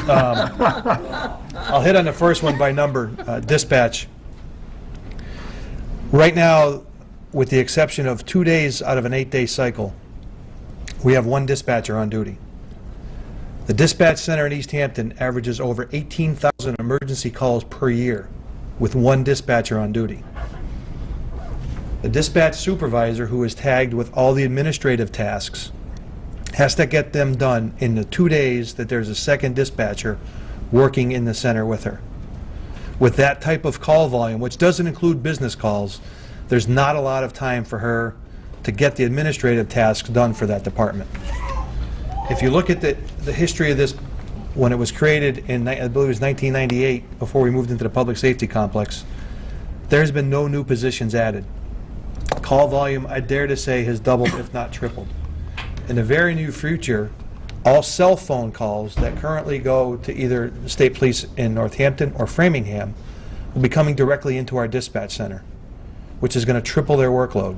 I'll hit on the first one by number, dispatch. Right now, with the exception of 2 days out of an 8-day cycle, we have 1 dispatcher on duty. The dispatch center in East Hampton averages over 18,000 emergency calls per year with 1 dispatcher on duty. The dispatch supervisor, who is tagged with all the administrative tasks, has to get them done in the 2 days that there's a second dispatcher working in the center with her. With that type of call volume, which doesn't include business calls, there's not a lot of time for her to get the administrative tasks done for that department. If you look at the history of this, when it was created in, I believe it was 1998, before we moved into the public safety complex, there's been no new positions added. Call volume, I dare to say, has doubled, if not tripled. In the very near future, all cell phone calls that currently go to either the state police in Northampton or Framingham will be coming directly into our dispatch center, which is going to triple their workload.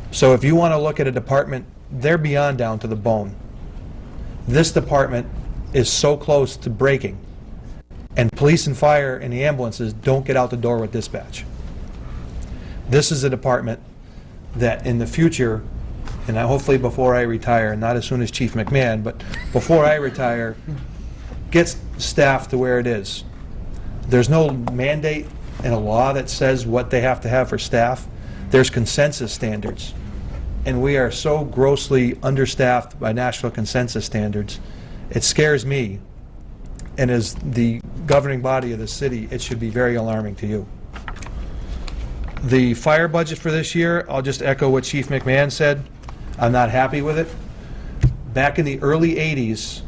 So if you want to look at a department, they're beyond down to the bone. This department is so close to breaking, and police and fire and the ambulances don't get out the door with dispatch. This is a department that in the future, and hopefully before I retire, not as soon as Chief McMahon, but before I retire, gets staffed to where it is. There's no mandate in a law that says what they have to have for staff. There's consensus standards. And we are so grossly understaffed by national consensus standards, it scares me. And as the governing body of the city, it should be very alarming to you. The fire budget for this year, I'll just echo what Chief McMahon said. I'm not happy with it. Back in the early 80s,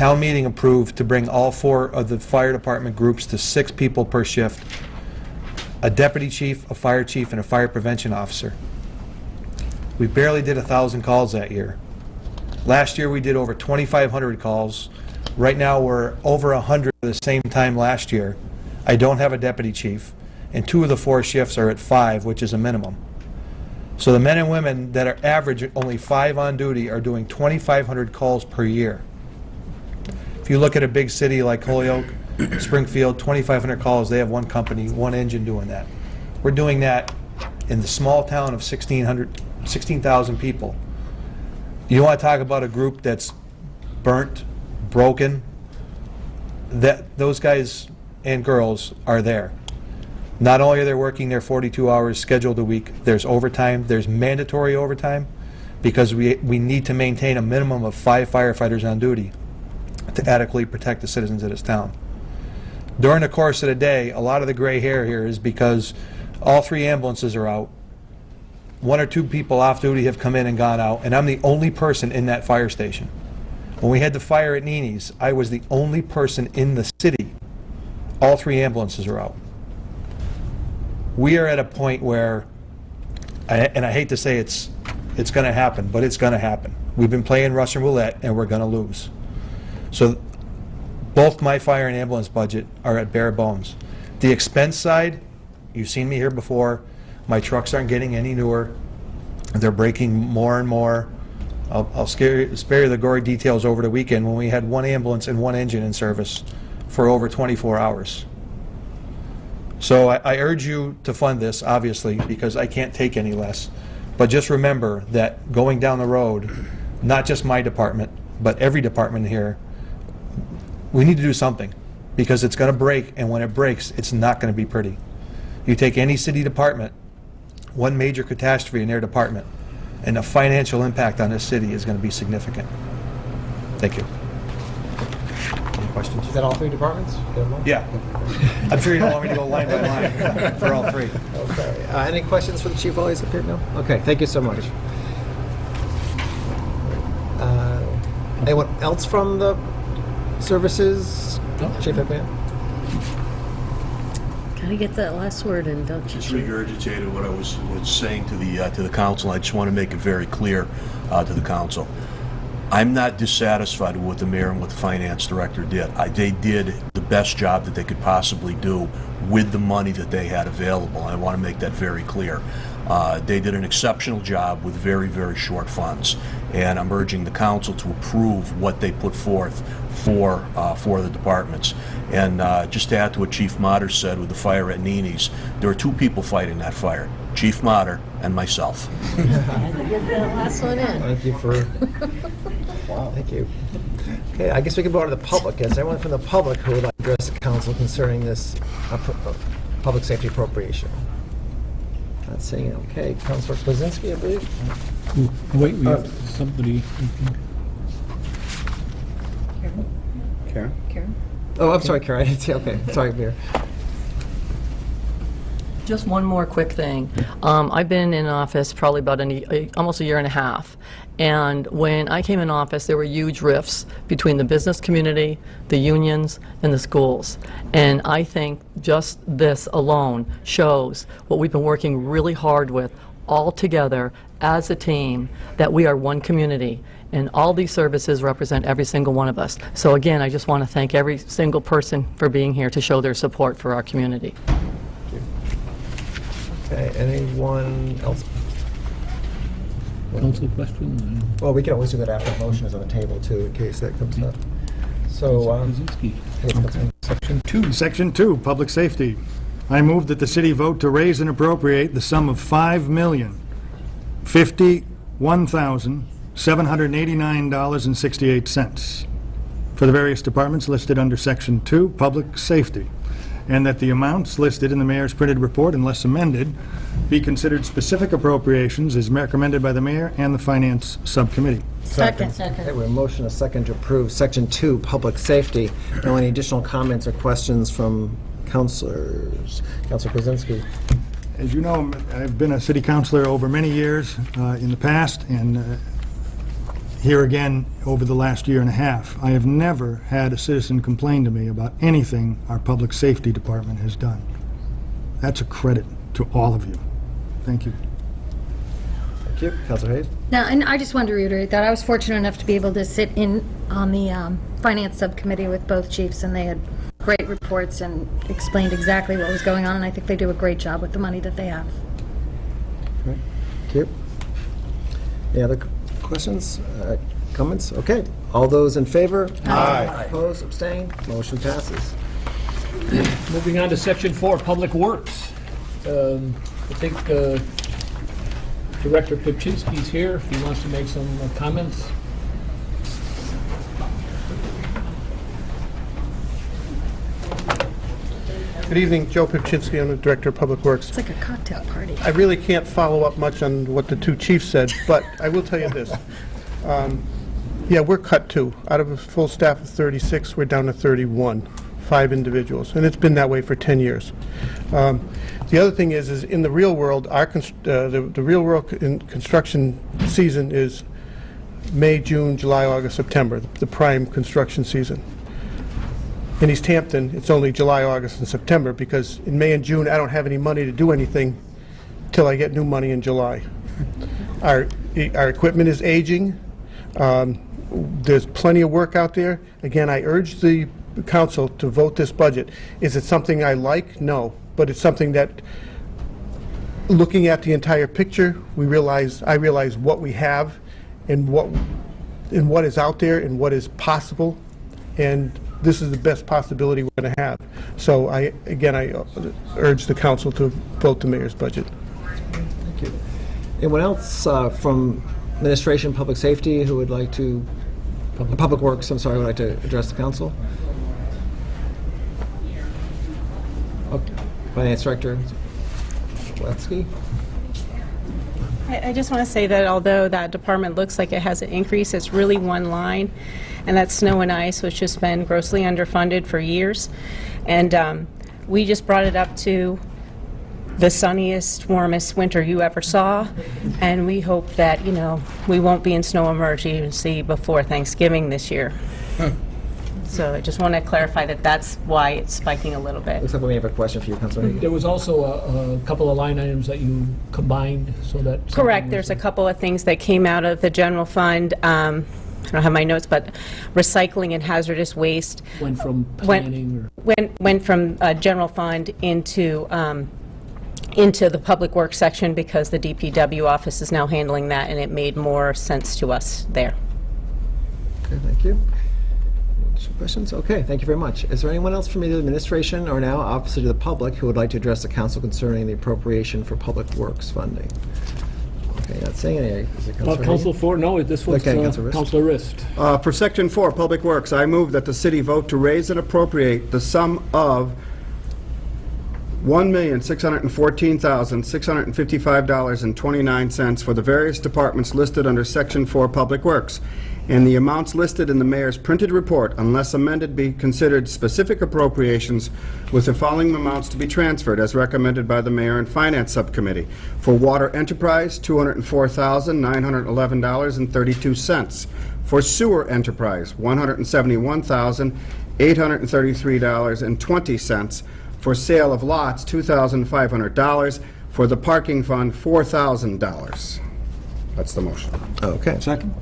town meeting approved to bring all 4 of the fire department groups to 6 people per shift, a deputy chief, a fire chief, and a fire prevention officer. We barely did 1,000 calls that year. Last year, we did over 2,500 calls. Right now, we're over 100 at the same time last year. I don't have a deputy chief, and 2 of the 4 shifts are at 5, which is a minimum. So the men and women that are average at only 5 on duty are doing 2,500 calls per year. If you look at a big city like Holyoke, Springfield, 2,500 calls, they have 1 company, 1 engine doing that. We're doing that in the small town of 16,000 people. You want to talk about a group that's burnt, broken? Those guys and girls are there. Not only are they working their 42 hours scheduled a week, there's overtime, there's mandatory overtime, because we need to maintain a minimum of 5 firefighters on duty to adequately protect the citizens of this town. During the course of the day, a lot of the gray hair here is because all 3 ambulances are out. 1 or 2 people off duty have come in and gone out, and I'm the only person in that fire station. When we had the fire at Nini's, I was the only person in the city. All 3 ambulances are out. We are at a point where, and I hate to say it's going to happen, but it's going to happen. We've been playing Russian roulette, and we're going to lose. So both my fire and ambulance budget are at bare bones. The expense side, you've seen me here before. My trucks aren't getting any newer. They're breaking more and more. I'll spare you the gory details over the weekend when we had 1 ambulance and 1 engine in service for over 24 hours. So I urge you to fund this, obviously, because I can't take any less. But just remember that going down the road, not just my department, but every department here, we need to do something, because it's going to break, and when it breaks, it's not going to be pretty. You take any city department, 1 major catastrophe in their department, and the financial impact on this city is going to be significant. Thank you. Any questions? Is that all 3 departments? Yeah. I'm sure you don't want me to go line by line for all 3. Okay. Any questions for the chief while he's up here? No? Okay, thank you so much. Anyone else from the services? No. Chief McMahon? Gotta get that last word in, don't you? Just regurgitated what I was saying to the council. I just want to make it very clear to the council. I'm not dissatisfied with what the mayor and what the finance director did. They did the best job that they could possibly do with the money that they had available. I want to make that very clear. They did an exceptional job with very, very short funds, and I'm urging the council to approve what they put forth for the departments. And just to add to what Chief Motter said with the fire at Nini's, there were 2 people fighting that fire, Chief Motter and myself. I had to get that last one in. Thank you for... Wow, thank you. Okay, I guess we can go on to the public. Is there anyone from the public who would like to address the council concerning this public safety appropriation? Not seeing it. Okay, Councilor Kwasinski, I believe. Wait, we have somebody. Karen? Oh, I'm sorry, Karen. I didn't see. Okay, sorry, Mayor. Just one more quick thing. I've been in office probably about almost a year and a half. And when I came in office, there were huge rifts between the business community, the unions, and the schools. And I think just this alone shows what we've been working really hard with all together as a team, that we are one community. And all these services represent every single one of us. So again, I just want to thank every single person for being here to show their support for our community. Okay, anyone else? Council question? Well, we can always do that after the motion is on the table, too, in case that comes up. So, Section 2, Public Safety. I move that the city vote to raise and appropriate the sum of $5,051,789.68 for the various departments listed under Section 2, Public Safety, and that the amounts listed in the mayor's printed report, unless amended, be considered specific appropriations as recommended by the mayor and the finance subcommittee. Second. Okay, we have a motion, a second to approve Section 2, Public Safety. Now, any additional comments or questions from councilors? Councilor Kwasinski. As you know, I've been a city councilor over many years in the past, and here again over the last year and a half, I have never had a citizen complain to me about anything our public safety department has done. That's a credit to all of you. Thank you. Thank you. Councilor Hayes? Now, and I just wanted to reiterate that I was fortunate enough to be able to sit in on the Finance Subcommittee with both chiefs, and they had great reports and explained exactly what was going on, and I think they do a great job with the money that they have. Thank you. Any other questions, comments? Okay. All those in favor? Aye. Opposed, abstained, motion passes. Moving on to Section 4, Public Works. I think Director Pipchinsky's here if he wants to make some comments. Good evening, Joe Pipchinsky, I'm the Director of Public Works. It's like a cocktail party. I really can't follow up much on what the two chiefs said, but I will tell you this. Yeah, we're cut too. Out of a full staff of 36, we're down to 31, 5 individuals, and it's been that way for 10 years. The other thing is in the real world, the real world construction season is May, June, July, August, September, the prime construction season. In East Hampton, it's only July, August, and September, because in May and June, I don't have any money to do anything till I get new money in July. Our equipment is aging. There's plenty of work out there. Again, I urge the council to vote this budget. Is it something I like? No. But it's something that, looking at the entire picture, I realize what we have and what is out there and what is possible. And this is the best possibility we're going to have. So I urge the council to vote the mayor's budget. Thank you. Anyone else from administration, public safety, who would like to, public works, I'm sorry, would like to address the council? Okay. Finance Director Walensky. I just want to say that although that department looks like it has an increase, it's really one line, and that's snow and ice, which has been grossly underfunded for years. And we just brought it up to the sunniest, warmest winter you ever saw, and we hope that, we won't be in snow emergency before Thanksgiving this year. So I just want to clarify that that's why it's spiking a little bit. Looks like we may have a question for you, Councilor Hagan. There was also a couple of line items that you combined so that... Correct. There's a couple of things that came out of the general fund. I don't have my notes, but recycling and hazardous waste went from planning went from general fund into the public works section because the DPW office is now handling that, and it made more sense to us there. Okay, thank you. Questions? Okay, thank you very much. Is there anyone else from either the administration or now opposite to the public who would like to address the council concerning the appropriation for public works funding? Okay, not saying any. Is it Councilor Council 4, no, this was Councilor Rist. For Section 4, Public Works, I move that the city vote to raise and appropriate the sum of $1,614,655.29 for the various departments listed under Section 4 Public Works, and the amounts listed in the mayor's printed report, unless amended, be considered specific appropriations, with the following amounts to be transferred as recommended by the Mayor and Finance Subcommittee. For Water Enterprise, $204,911.32. For Sewer Enterprise, $171,833.20. For sale of lots, $2,500. For the parking fund, $4,000. That's the motion. Okay. Second.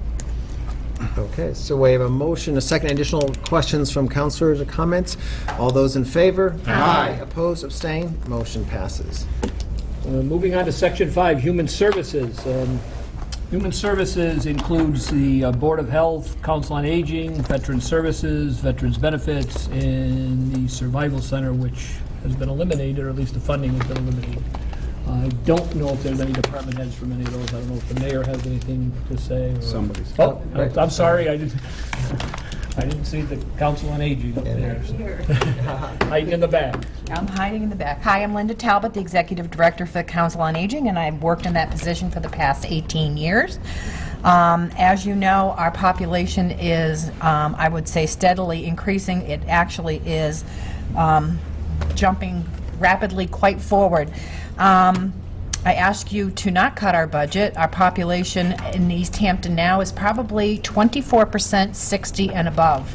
Okay, so we have a motion, a second. Additional questions from councilors or comments? All those in favor? Aye. Opposed, abstained, motion passes. Moving on to Section 5, Human Services. Human Services includes the Board of Health, Council on Aging, Veteran Services, Veterans Benefits, and the Survival Center, which has been eliminated, or at least the funding has been eliminated. I don't know if there's any department heads from any of those. I don't know if the mayor has anything to say. Or... Somebody's. Oh, I'm sorry. I didn't see the Council on Aging up there. So. Hiding in the back. I'm hiding in the back. Hi, I'm Linda Talbot, the Executive Director for the Council on Aging, and I've worked in that position for the past 18 years. As you know, our population is, I would say, steadily increasing. It actually is jumping rapidly quite forward. I ask you to not cut our budget. Our population in East Hampton now is probably 24% 60 and above.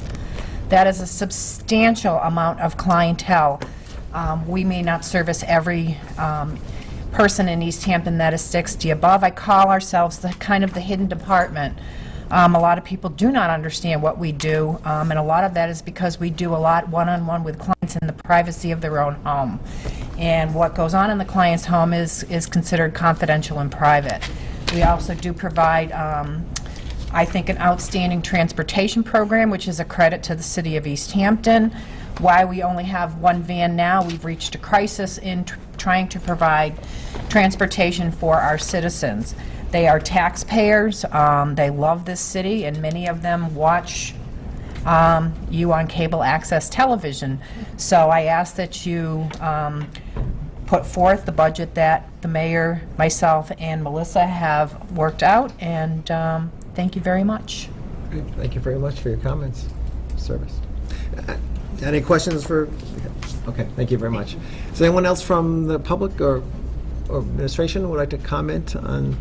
That is a substantial amount of clientele. We may not service every person in East Hampton that is 60 above. I call ourselves the kind of the hidden department. A lot of people do not understand what we do, and a lot of that is because we do a lot one-on-one with clients in the privacy of their own home. And what goes on in the client's home is considered confidential and private. We also do provide, I think, an outstanding transportation program, which is a credit to the city of East Hampton. Why we only have one van now, we've reached a crisis in trying to provide transportation for our citizens. They are taxpayers, they love this city, and many of them watch you on cable access television. So I ask that you put forth the budget that the mayor, myself, and Melissa have worked out, and thank you very much. Thank you very much for your comments, service. Any questions for, okay, thank you very much. Is there anyone else from the public or administration would like to comment on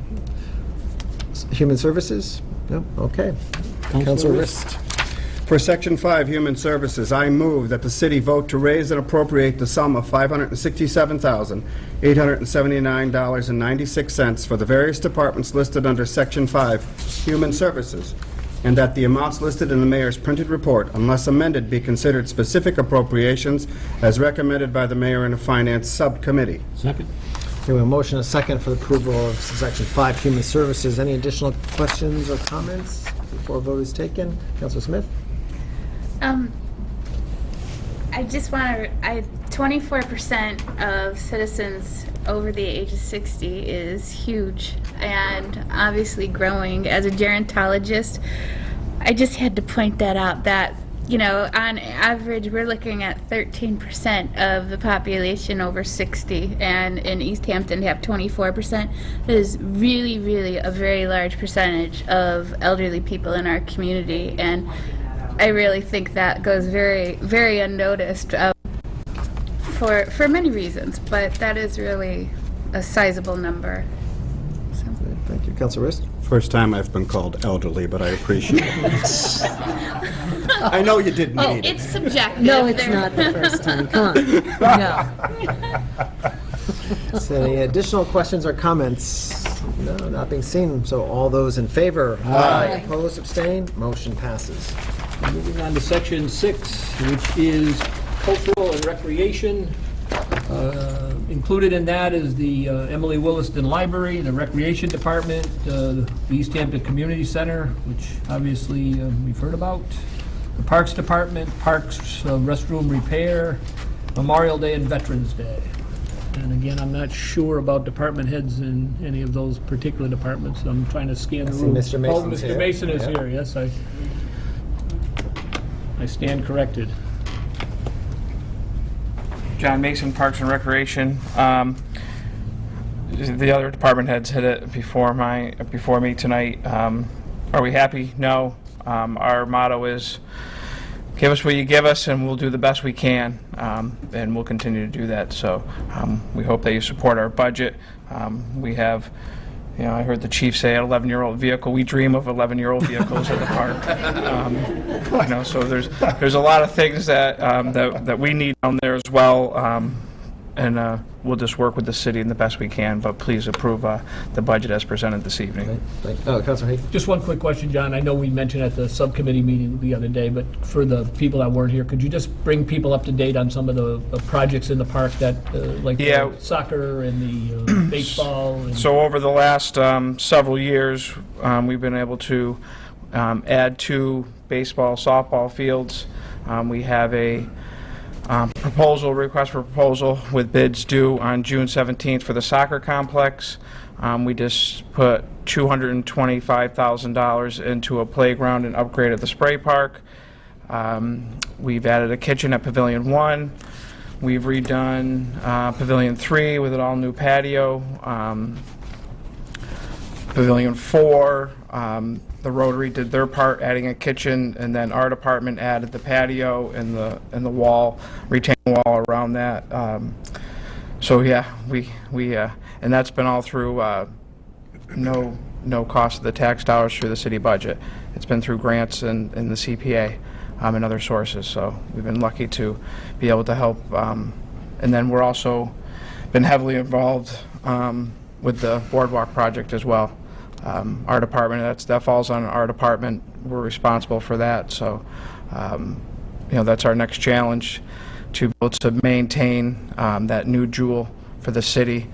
Human Services? No? Okay. Councilor Rist. For Section 5, Human Services, I move that the city vote to raise and appropriate the sum of $567,879.96 for the various departments listed under Section 5, Human Services, and that the amounts listed in the mayor's printed report, unless amended, be considered specific appropriations as recommended by the mayor and the Finance Subcommittee. Second. Okay, we have a motion and a second for the approval of Section 5, Human Services. Any additional questions or comments before a vote is taken? Councilor Smith? I just want to, 24% of citizens over the age of 60 is huge and obviously growing. As a gerontologist, I just had to point that out, that, you know, on average, we're looking at 13% of the population over 60, and in East Hampton to have 24%. That is really, really a very large percentage of elderly people in our community, and I really think that goes very, very unnoticed for many reasons, but that is really a sizable number. So. Thank you. Councilor Rist? First time I've been called elderly, but I appreciate it. I know you didn't Oh, mean it. it's subjective. No, it's not the first time. Come on. No. So any additional questions or comments? No, not being seen. So all those in favor? Aye. Opposed, abstained? Motion passes. Moving on to Section 6, which is cultural and recreation. Included in that is the Emily Williston Library, the Recreation Department, the East Hampton Community Center, which obviously we've heard about, the Parks Department, Parks restroom repair, Memorial Day and Veterans Day. And again, I'm not sure about department heads in any of those particular departments. I'm trying to scan the I see room. Mr. Mason's Mr. here. Mason is Yep. here, yes. I stand corrected. John Mason, Parks and Recreation. The other department heads hit it before me tonight. Are we happy? No. Our motto is, give us what you give us, and we'll do the best we can, and we'll continue to do that. So we hope that you support our budget. We have, you know, I heard the chief say an 11-year-old vehicle. We dream of 11-year-old vehicles at the park. You know, so there's a lot of things that that we need down there as well, and we'll just work with the city in the best we can. But please approve the budget as presented this evening. Councilor Hayden. Just one quick question, John. I know we mentioned at the subcommittee meeting the other day, but for the people that weren't here, could you just bring people up to date on some of the projects in the park that, like Yeah. the soccer and the baseball? And So over the last several years, we've been able to add 2 baseball, softball fields. We have a request for proposal with bids due on June 17th for the soccer complex. We just put $225,000 into a playground and upgrade at the spray park. We've added a kitchen at Pavilion 1. We've redone Pavilion 3 with an all-new patio. Pavilion 4, the Rotary did their part, adding a kitchen, and then our department added the patio and the wall, retaining wall around that. So yeah, we and that's been all through no cost of the tax dollars through the city budget. It's been through grants and the CPA and other sources, so we've been lucky to be able to help. And then we're also been heavily involved with the Boardwalk project as well. Our department, that falls on our department. We're responsible for that, so that's our next challenge, to be able to maintain that new jewel for the city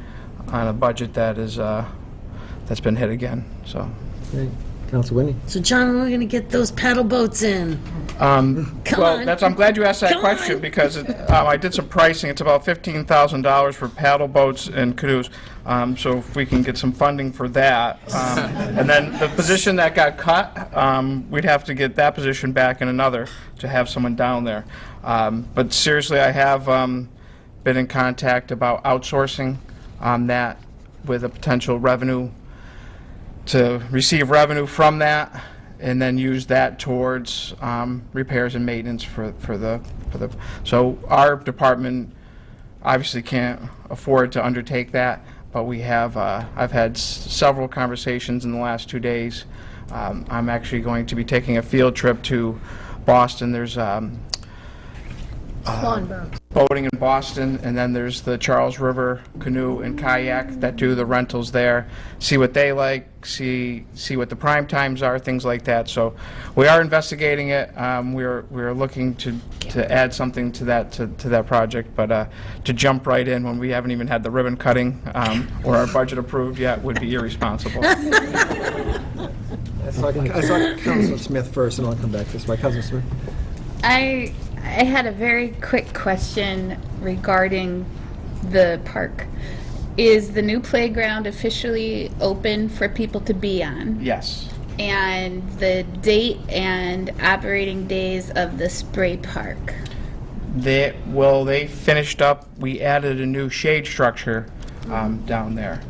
on a budget that is that's been hit again. So. Great. Council Whitney. So John, when are we going to get those paddle boats in? I'm glad you asked that question, because I did some pricing. It's about $15,000 for paddle boats and canoes. So if we can get some funding for that. And then the position that got cut, we'd have to get that position back in another to have someone down there. But seriously, I have been in contact about outsourcing that with a potential revenue, to receive revenue from that and then use that towards repairs and maintenance for the. So our department obviously can't afford to undertake that, but we have. I've had several conversations in the last 2 days. I'm actually going to be taking a field trip to Boston. There's boating in Boston, and then there's the Charles River Canoe and Kayak that do the rentals there. See what they like, see what the prime times are, things like that. So we are investigating it. We're looking to add something to that project, but to jump right in when we haven't even had the ribbon cutting or our budget approved yet would be irresponsible. I saw Councilor Smith first, and I'll come back this way. Councilor Smith. I had a very quick question regarding the park. Is the new playground officially open for people to be on? Yes. And the date and operating days of the spray park? They finished up. We added a new shade structure down there.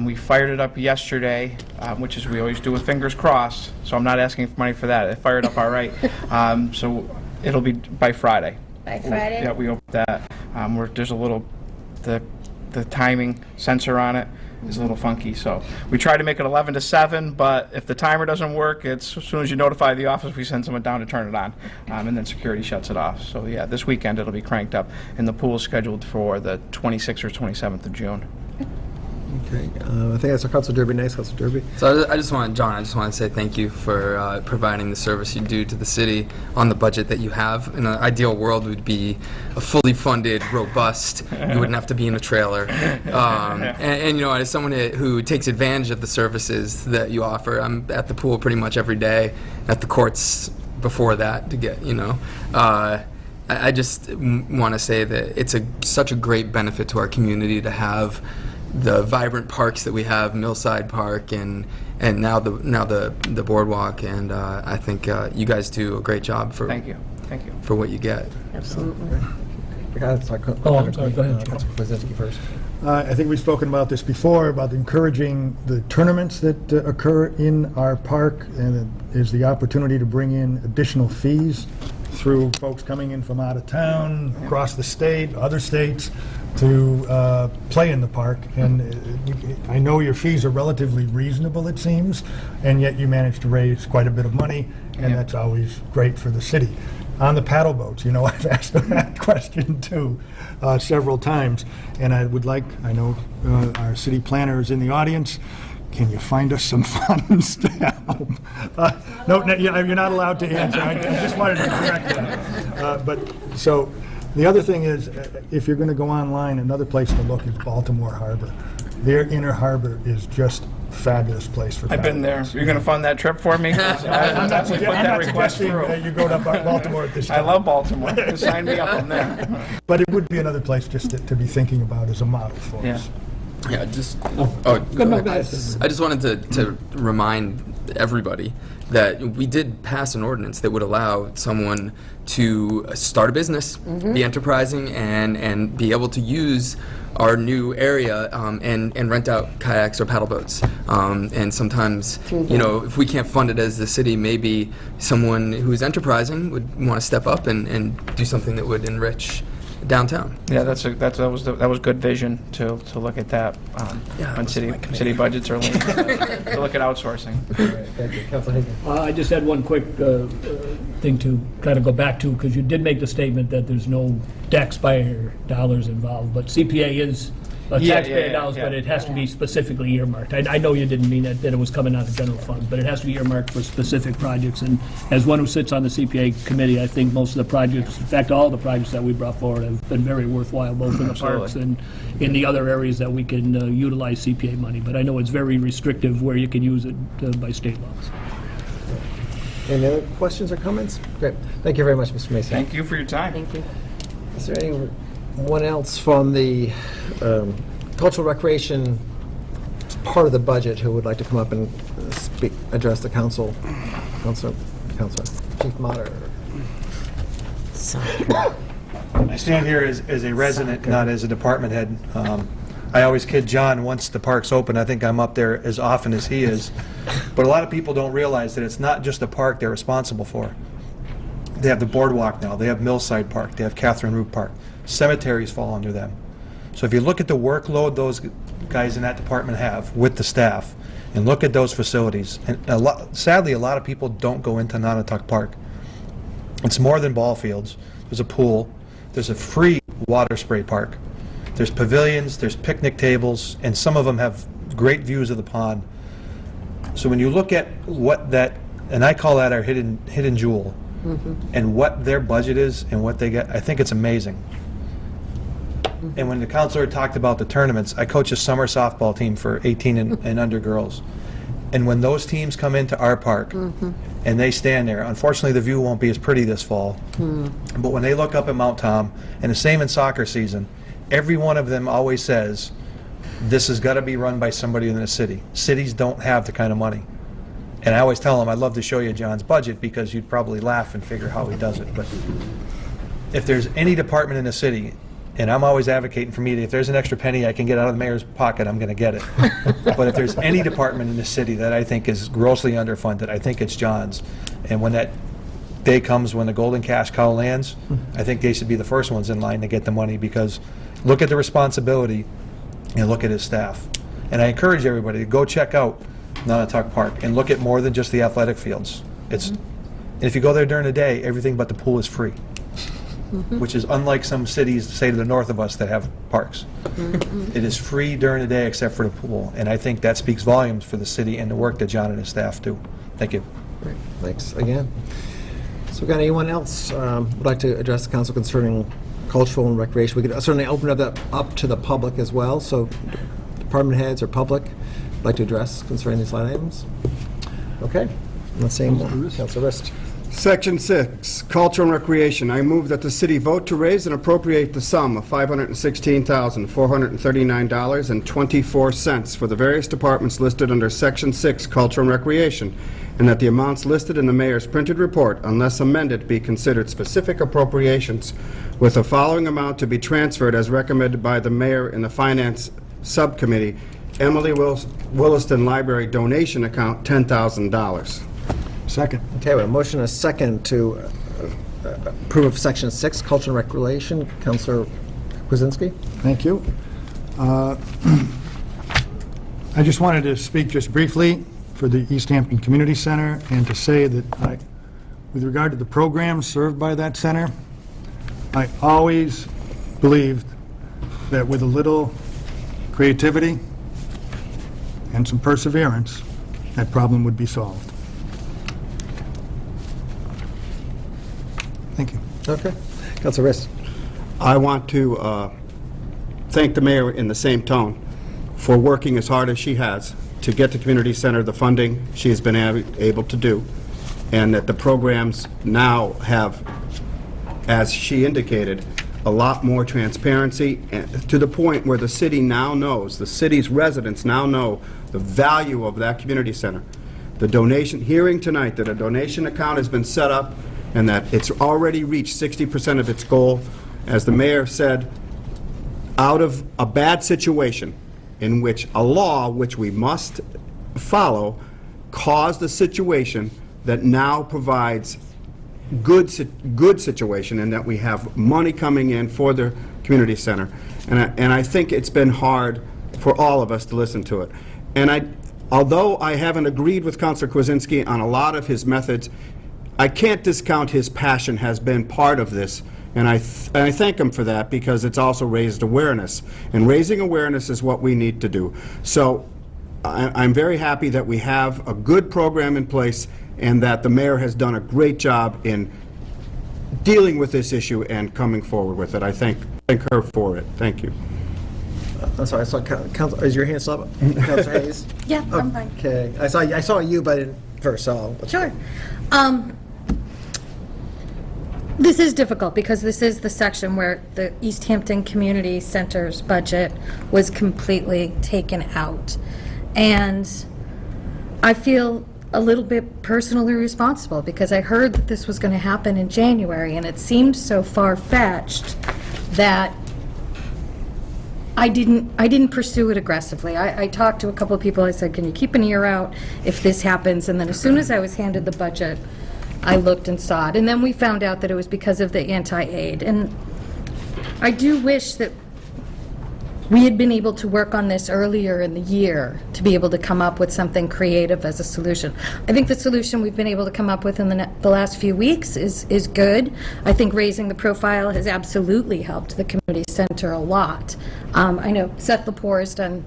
We fired it up yesterday, which is we always do with fingers crossed, so I'm not asking for money for that. It fired up all right. So it'll be by Friday. By Friday? Yeah, we opened that. There's a little, the timing sensor on it is a little funky, so we try to make it 11 to 7, but if the timer doesn't work, it's as soon as you notify the office, we send someone down to turn it on, and then security shuts it off. So yeah, this weekend it'll be cranked up, and the pool's scheduled for the 26th or 27th of June. Okay, I think that's Councilor Derby next. Councilor Derby. So I just want to say thank you for providing the service you do to the city on the budget that you have. In an ideal world, would be a fully funded, robust. You wouldn't have to be in a trailer. And as someone who takes advantage of the services that you offer, I'm at the pool pretty much every day, at the courts before that to get, I just want to say that it's such a great benefit to our community to have the vibrant parks that we have, Millside Park and now the boardwalk, and I think you guys do a great job for Thank you for what you get. Absolutely. I'm sorry, go ahead. Councilor Kwasinski first. I think we've spoken about this before, about encouraging the tournaments that occur in our park, and it is the opportunity to bring in additional fees through folks coming in from out of town, across the state, other states, to play in the park. And I know your fees are relatively reasonable, it seems, and yet you manage to raise quite a bit of money, and that's always great for the city. On the paddle boats, I've asked that question too several times, and I know our city planner is in the audience. Can you find us some funds to help? No, you're not allowed to answer. I just wanted to correct that. But so the other thing is, if you're going to go online, another place to look is Baltimore Harbor. Their inner harbor is just a fabulous place for I've been there. You're going to fund that trip for me? I'm not suggesting that you go to Baltimore at this time. I love Baltimore. Just sign me up. I'm there. But it would be another place just to be thinking about as a model for us. Yeah, I just wanted to remind everybody that we did pass an ordinance that would allow someone to start a business, be enterprising, and be able to use our new area and rent out kayaks or paddle boats. And sometimes, if we can't fund it as the city, maybe someone who's enterprising would want to step up and do something that would enrich downtown. Yeah, that was good vision to look at that when city budgets are lean, to look at outsourcing. Thank you. Councilor Hagan. I just had one quick thing to kind of go back to, because you did make the statement that there's no taxpayer dollars involved, but CPA is taxpayer dollars, but it has to be specifically earmarked. I know you didn't mean that it was coming out of general fund, but it has to be earmarked for specific projects. And as one who sits on the CPA committee, I think most of the projects, in fact, all the projects that we brought forward have been very worthwhile, both in the parks and in the other areas that we can utilize CPA money. But I know it's very restrictive where you can use it by state laws. Any other questions or comments? Great. Thank you very much, Mr. Mason. Thank you for your time. Thank you. Is there anyone else from the cultural recreation part of the budget who would like to come up and address the council? Councilor, Chief Mater. I stand here as a resident, not as a department head. I always kid John, once the park's open, I think I'm up there as often as he is. But a lot of people don't realize that it's not just the park they're responsible for. They have the boardwalk now, they have Millside Park, they have Catherine Root Park. Cemeteries fall under them. So if you look at the workload those guys in that department have with the staff, and look at those facilities, and sadly a lot of people don't go into Nonotuck Park. It's more than ball fields. There's a pool, there's a free water spray park, there's pavilions, there's picnic tables, and some of them have great views of the pond. So when you look at what that, and I call that our hidden jewel, and what their budget is and what they get, I think it's amazing. And when the counselor talked about the tournaments, I coach a summer softball team for 18 and under girls. And when those teams come into our park and they stand there, unfortunately the view won't be as pretty this fall, but when they look up at Mount Tom, and the same in soccer season, every one of them always says, this has got to be run by somebody in the city. Cities don't have the kind of money. And I always tell them, I'd love to show you John's budget because you'd probably laugh and figure how he does it. But if there's any department in the city, and I'm always advocating for me, if there's an extra penny I can get out of the mayor's pocket, I'm going to get it. But if there's any department in the city that I think is grossly underfunded, I think it's John's. And when that day comes when the golden cash cow lands, I think they should be the first ones in line to get the money, because look at the responsibility and look at his staff. And I encourage everybody to go check out Nonotuck Park and look at more than just the athletic fields. It's, and if you go there during the day, everything but the pool is free. Which is unlike some cities, say to the north of us, that have parks. It is free during the day except for the pool, and I think that speaks volumes for the city and the work that John and his staff do. Thank you. Great. Thanks again. So, got anyone else would like to address the council concerning cultural and recreation? We could certainly open that up to the public as well. So, department heads or public would like to address concerning these line items. Okay. Let's see more. Councilor Rist. Section 6, Culture and Recreation. I move that the city vote to raise and appropriate the sum of $516,439.24 for the various departments listed under Section 6, Culture and Recreation, and that the amounts listed in the mayor's printed report, unless amended, be considered specific appropriations, with the following amount to be transferred as recommended by the mayor in the Finance Subcommittee: Emily Williston Library donation account, $10,000. Second. Okay, we have a motion and a second to approve of Section 6, Culture and Recreation. Councilor Kwasinski. Thank you. I just wanted to speak just briefly for the East Hampton Community Center and to say that with regard to the programs served by that center, I always believed that with a little creativity and some perseverance, that problem would be solved. Thank you. Okay. Councilor Rist. I want to thank the mayor in the same tone for working as hard as she has to get the community center the funding she has been able to do, and that the programs now have, as she indicated, a lot more transparency, and to the point where the city now knows, the city's residents now know the value of that community center. The donation, hearing tonight that a donation account has been set up and that it's already reached 60% of its goal, as the mayor said, out of a bad situation in which a law, which we must follow, caused a situation that now provides good situation in that we have money coming in for the community center. And I think it's been hard for all of us to listen to it. And although I haven't agreed with Councilor Kwasinski on a lot of his methods, I can't discount his passion has been part of this. And I thank him for that, because it's also raised awareness. And raising awareness is what we need to do. So I'm very happy that we have a good program in place, and that the mayor has done a great job in dealing with this issue and coming forward with it. I thank her for it. Thank you. I'm sorry, I saw, is your hand still up? Councilor Hayes? Yeah, I'm fine. Okay, I saw you, but I didn't first, so. Sure. This is difficult because this is the section where the East Hampton Community Center's budget was completely taken out. And I feel a little bit personally responsible because I heard that this was going to happen in January, and it seemed so far-fetched that I didn't pursue it aggressively. I talked to a couple of people. I said, can you keep an ear out if this happens? And then as soon as I was handed the budget, I looked and saw it. And then we found out that it was because of the anti-aid. And I do wish that we had been able to work on this earlier in the year to be able to come up with something creative as a solution. I think the solution we've been able to come up with in the last few weeks is good. I think raising the profile has absolutely helped the community center a lot. I know Seth Lepore has done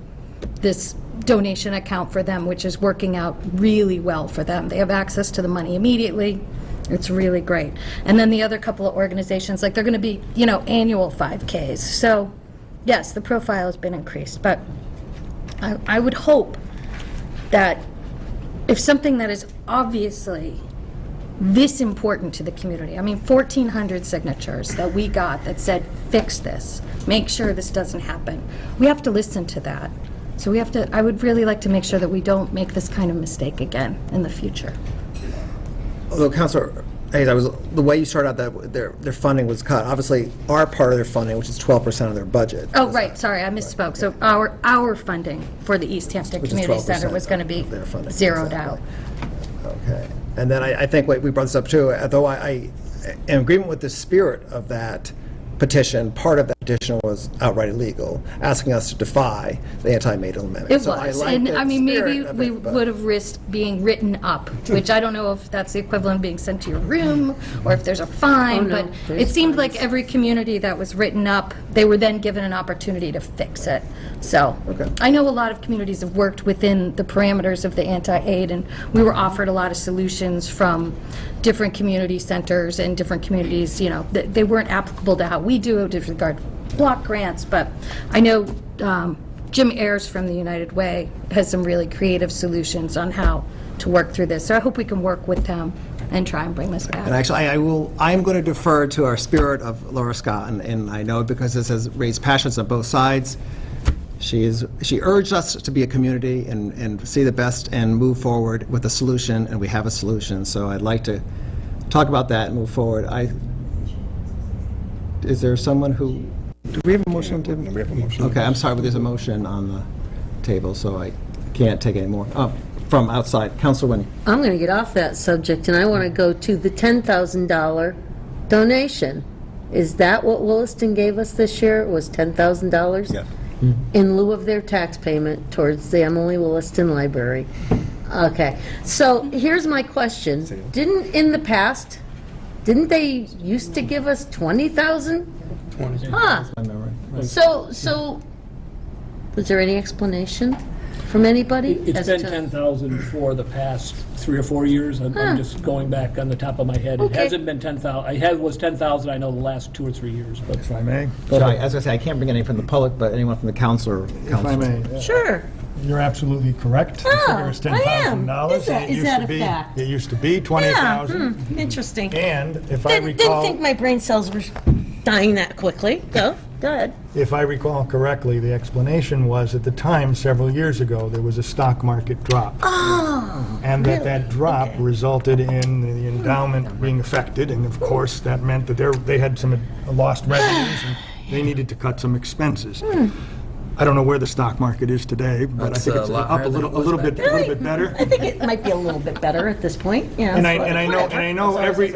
this donation account for them, which is working out really well for them. They have access to the money immediately. It's really great. And then the other couple of organizations, like they're going to be, annual 5Ks. So yes, the profile has been increased, but I would hope that if something that is obviously this important to the community, 1,400 signatures that we got that said, fix this, make sure this doesn't happen. We have to listen to that. So I would really like to make sure that we don't make this kind of mistake again in the future. Although, Councilor Hayes, the way you started out that their funding was cut, obviously our part of their funding, which is 12% of their budget. Oh, right, sorry, I misspoke. So our funding for the East Hampton Which is Community 12% Center was going to be of their funding, zeroed out. Okay. And then I think we brought this up too, although I am in agreement with the spirit of that petition, part of that petition was outright illegal, asking us to defy the anti-maid amendment. It So was, like and the maybe spirit of we it, but- would have risked being written up, which I don't know if that's the equivalent of being sent to your room, or if there's a fine, Oh, no, but it there's seemed fines. like every community that was written up, they were then given an opportunity to fix it. So, I know a lot of communities have worked within the parameters of the anti-aid, and we were offered a lot of solutions from different community centers and different communities, they weren't applicable to how we do it with regard to block grants, but I know Jim Ayers from the United Way has some really creative solutions on how to work through this. So I hope we can work with them and try and bring this back. And actually, I'm going to defer to our spirit of Laura Scott, and I know because this has raised passions on both sides. She urged us to be a community and see the best and move forward with a solution, and we have a solution. So I'd like to talk about that and move forward. Is there someone who, do we have a motion? We have a motion. Okay, I'm sorry, but there's a motion on the table, so I can't take any more. From outside, Councilor Winnie. I'm going to get off that subject, and I want to go to the $10,000 donation. Is that what Williston gave us this year, was $10,000? Yes. In lieu of their tax payment towards the Emily Williston Library. Okay, so here's my question. In the past, didn't they used to give us 20,000? 20. Huh. So, was there any explanation from anybody? It's as been to- 10,000 for the past 3 or 4 years. I'm just going back on the top of my head. It Okay. hasn't been 10,000. It was 10,000, I know, the last 2 or 3 years, but. If I may? So as I say, I can't bring any from the public, but anyone from the council. If I may. Sure. You're absolutely correct. The figure is I am. $10,000. Is that- It is used that to a be- fact? It used to be 20,000. Interesting. And if I Didn't recall, think my brain cells were dying that quickly. Go ahead. if I recall correctly, the explanation was at the time, several years ago, there was a stock market drop. Oh, And really? that drop resulted in the endowment being affected, and of course, that meant that they had some lost revenues, and they needed to cut some expenses. I don't know where the stock market is today, but I That's think it's a lot up higher a than little it was bit better. I think it might be a little bit better at this point, yeah. And I know every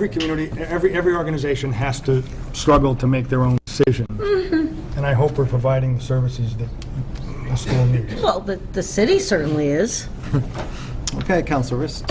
community, every organization has to struggle to make their own decisions. Mm-hmm. And I hope we're providing the services that the school needs. Well, the city certainly is. Okay, Counselor Rist.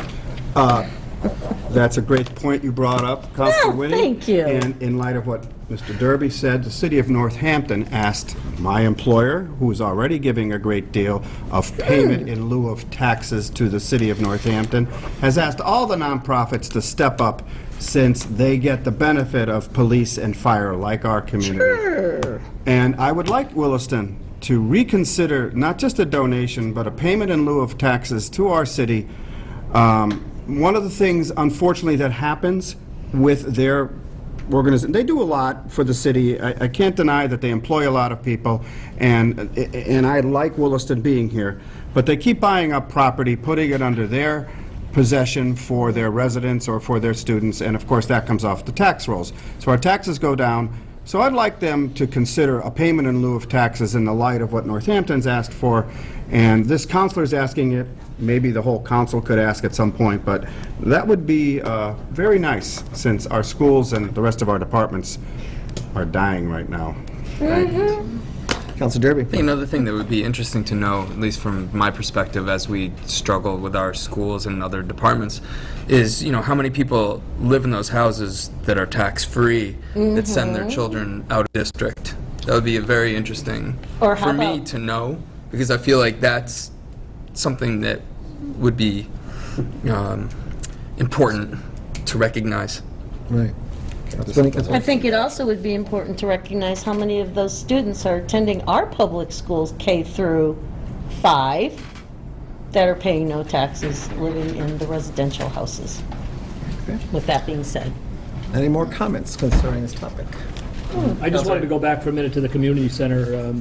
That's a great point you brought up, Councilor Oh, Winnie. thank you. And in light of what Mr. Derby said, the city of Northampton asked my employer, who is already giving a great deal of payment in lieu of taxes to the city of Northampton, has asked all the nonprofits to step up since they get the benefit of police and fire like our community. Sure. And I would like Williston to reconsider not just a donation, but a payment in lieu of taxes to our city. One of the things, unfortunately, that happens with their organization, they do a lot for the city. I can't deny that they employ a lot of people, and I like Williston being here, but they keep buying up property, putting it under their possession for their residents or for their students, and of course that comes off the tax rolls. So our taxes go down. So I'd like them to consider a payment in lieu of taxes in the light of what Northampton's asked for, and this councilor's asking it. Maybe the whole council could ask at some point, but that would be very nice, since our schools and the rest of our departments are dying right now. Counselor Derby. I think another thing that would be interesting to know, at least from my perspective, as we struggle with our schools and other departments, is, you know, how many people live in those houses that are tax-free, that send their children out of district. That would be a very interesting Or how for me about- to know, because I feel like that's something that would be important to recognize. Right. I think it also would be important to recognize how many of those students are attending our public schools K through 5 that are paying no taxes, living in the residential houses. With that being said. Any more comments concerning this topic? I just wanted to go back for a minute to the community center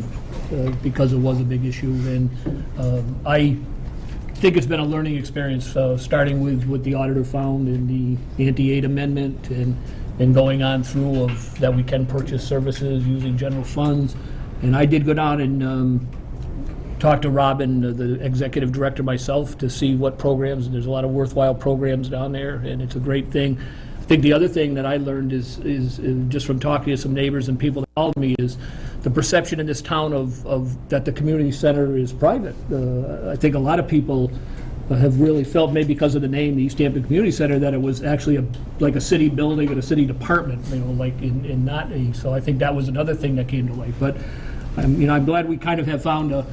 because it was a big issue, and I think it's been a learning experience, starting with what the auditor found in the anti-aid amendment and going on through of that we can purchase services using general funds. And I did go down and talk to Robin, the executive director, myself, to see what programs. There's a lot of worthwhile programs down there, and it's a great thing. I think the other thing that I learned is just from talking to some neighbors and people that called me is the perception in this town of that the community center is private. I think a lot of people have really felt, maybe because of the name, the East Hampton Community Center, that it was actually like a city building and a city department, you know, like in not a. So I think that was another thing that came to light. But I'm glad we kind of have found a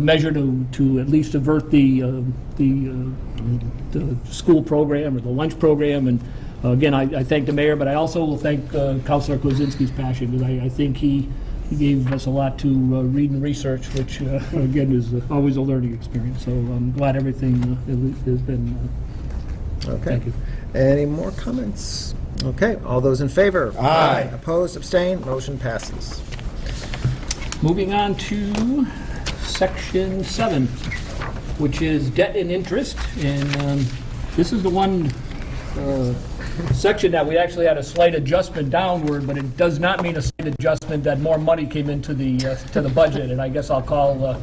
measure to at least avert the school program or the lunch program. And again, I thank the mayor, but I also will thank Councilor Kozinski's passion, because I think he gave us a lot to read and research, which again is always a learning experience. So I'm glad everything has been. Okay. Thank you. Any more comments? Okay, all those in favor? Aye. Opposed, abstained, motion passes. Moving on to Section 7, which is debt and interest. And this is the one section that we actually had a slight adjustment downward, but it does not mean a slight adjustment that more money came into the to the budget. And I guess I'll call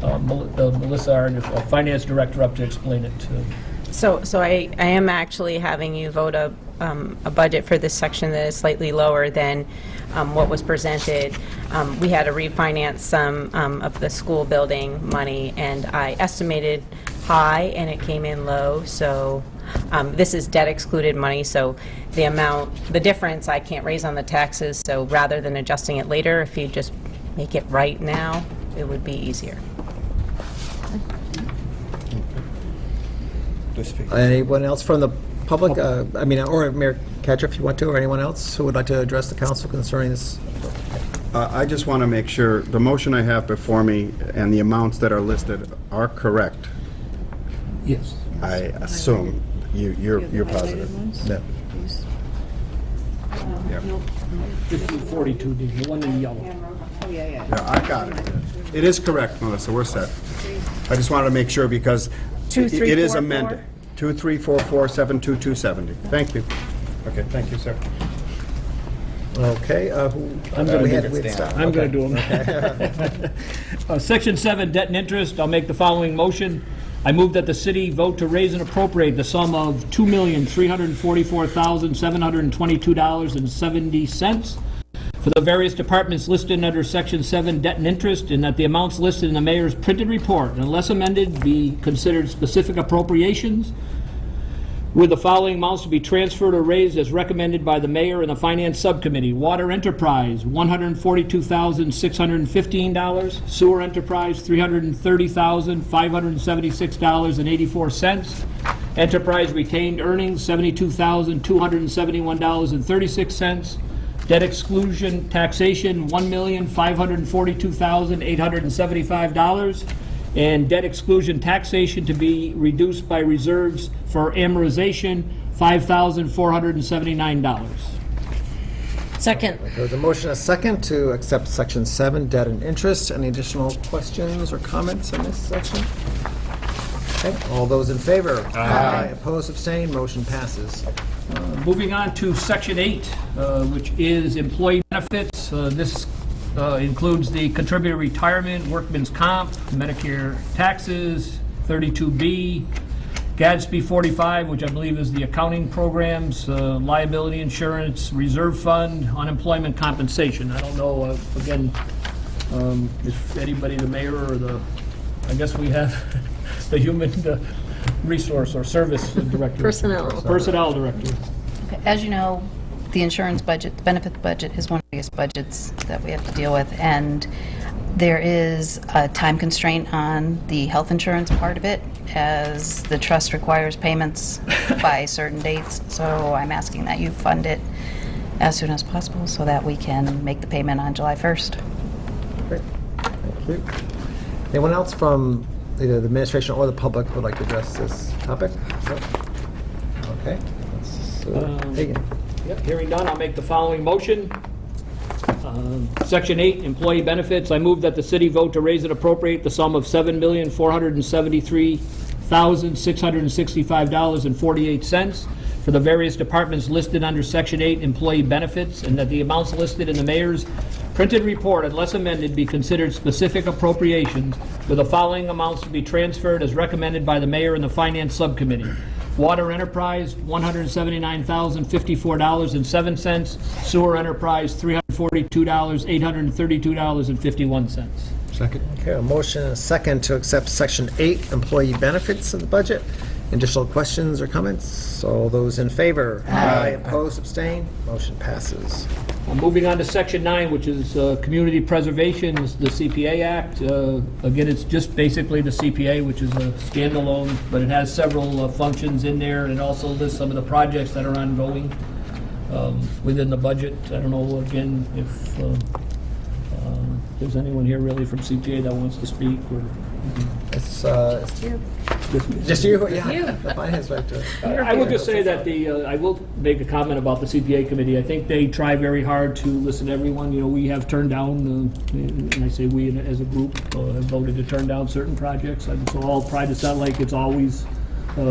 Melissa, our finance director, up to explain it. So I am actually having you vote a budget for this section that is slightly lower than what was presented. We had to refinance some of the school building money, and I estimated high, and it came in low. So this is debt excluded money, so the difference I can't raise on the taxes. So rather than adjusting it later, if you just make it right now, it would be easier. Anyone else from the public? Or Mayor Ketchum, if you want to, or anyone else who would like to address the council concerning this? I just want to make sure the motion I have before me and the amounts that are listed are correct. Yes. I assume you're positive. No. 42, the one in yellow. Yeah, I got it. It is correct, Melissa, we're set. I just wanted to make sure because it is amended. 2344722270. Thank you. Okay, thank you, sir. Okay, I'm gonna we do had it. we had stopped. I'm going to Okay. do them. Section 7, debt and interest, I'll make the following motion. I move that the city vote to raise and appropriate the sum of $2,344,722.70 for the various departments listed under Section 7, debt and interest, and that the amounts listed in the mayor's printed report, unless amended, be considered specific appropriations, with the following amounts to be transferred or raised as recommended by the mayor and the finance subcommittee. Water enterprise, $142,615. Sewer enterprise, $330,576.84. Enterprise retained earnings, $72,271.36. Debt exclusion taxation, $1,542,875. And debt exclusion taxation to be reduced by reserves for amortization, $5,479. Second. There's a motion, a second, to accept Section 7, debt and interest. Any additional questions or comments in this section? Okay, all those in favor? Aye. Opposed, abstained, motion passes. Moving on to Section 8, which is employee benefits. This includes the contributor retirement, workman's comp, Medicare taxes, 32B, GADSP 45, which I believe is the accounting programs, liability insurance, reserve fund, unemployment compensation. I don't know, again, if anybody, the mayor or I guess we have the human resource or service director. Personnel director. As you know, the insurance budget, the benefit budget is one of the biggest budgets that we have to deal with, and there is a time constraint on the health insurance part of it, as the trust requires payments by certain dates. So I'm asking that you fund it as soon as possible so that we can make the payment on July 1st. Great, thank you. Anyone else from either the administration or the public would like to address this topic? No? Okay. Hagan. Yep, hearing none, I'll make the following motion. Section 8, employee benefits. I move that the city vote to raise and appropriate the sum of $7,473,665.48 for the various departments listed under Section 8, employee benefits, and that the amounts listed in the mayor's printed report, unless amended, be considered specific appropriations, with the following amounts to be transferred as recommended by the mayor and the finance subcommittee. Water enterprise, $179,054.07. Sewer enterprise, $342,832.51. Second. Okay, a motion and a second to accept Section 8, employee benefits of the budget. Additional questions or comments? All those in favor? Aye. Opposed, abstained, motion passes. Moving on to Section 9, which is Community Preservation, the CPA Act. Again, it's just basically the CPA, which is a standalone, but it has several functions in there, and it also lists some of the projects that are ongoing within the budget. I don't know, again, if there's anyone here really from CPA that wants to speak, or... It's you. Just you? Yeah. The finance director. I will just say that I will make a comment about the CPA committee. I think they try very hard to listen to everyone. You know, we have turned down, and I say we as a group, have voted to turn down certain projects. And so I'll try to sound like it's always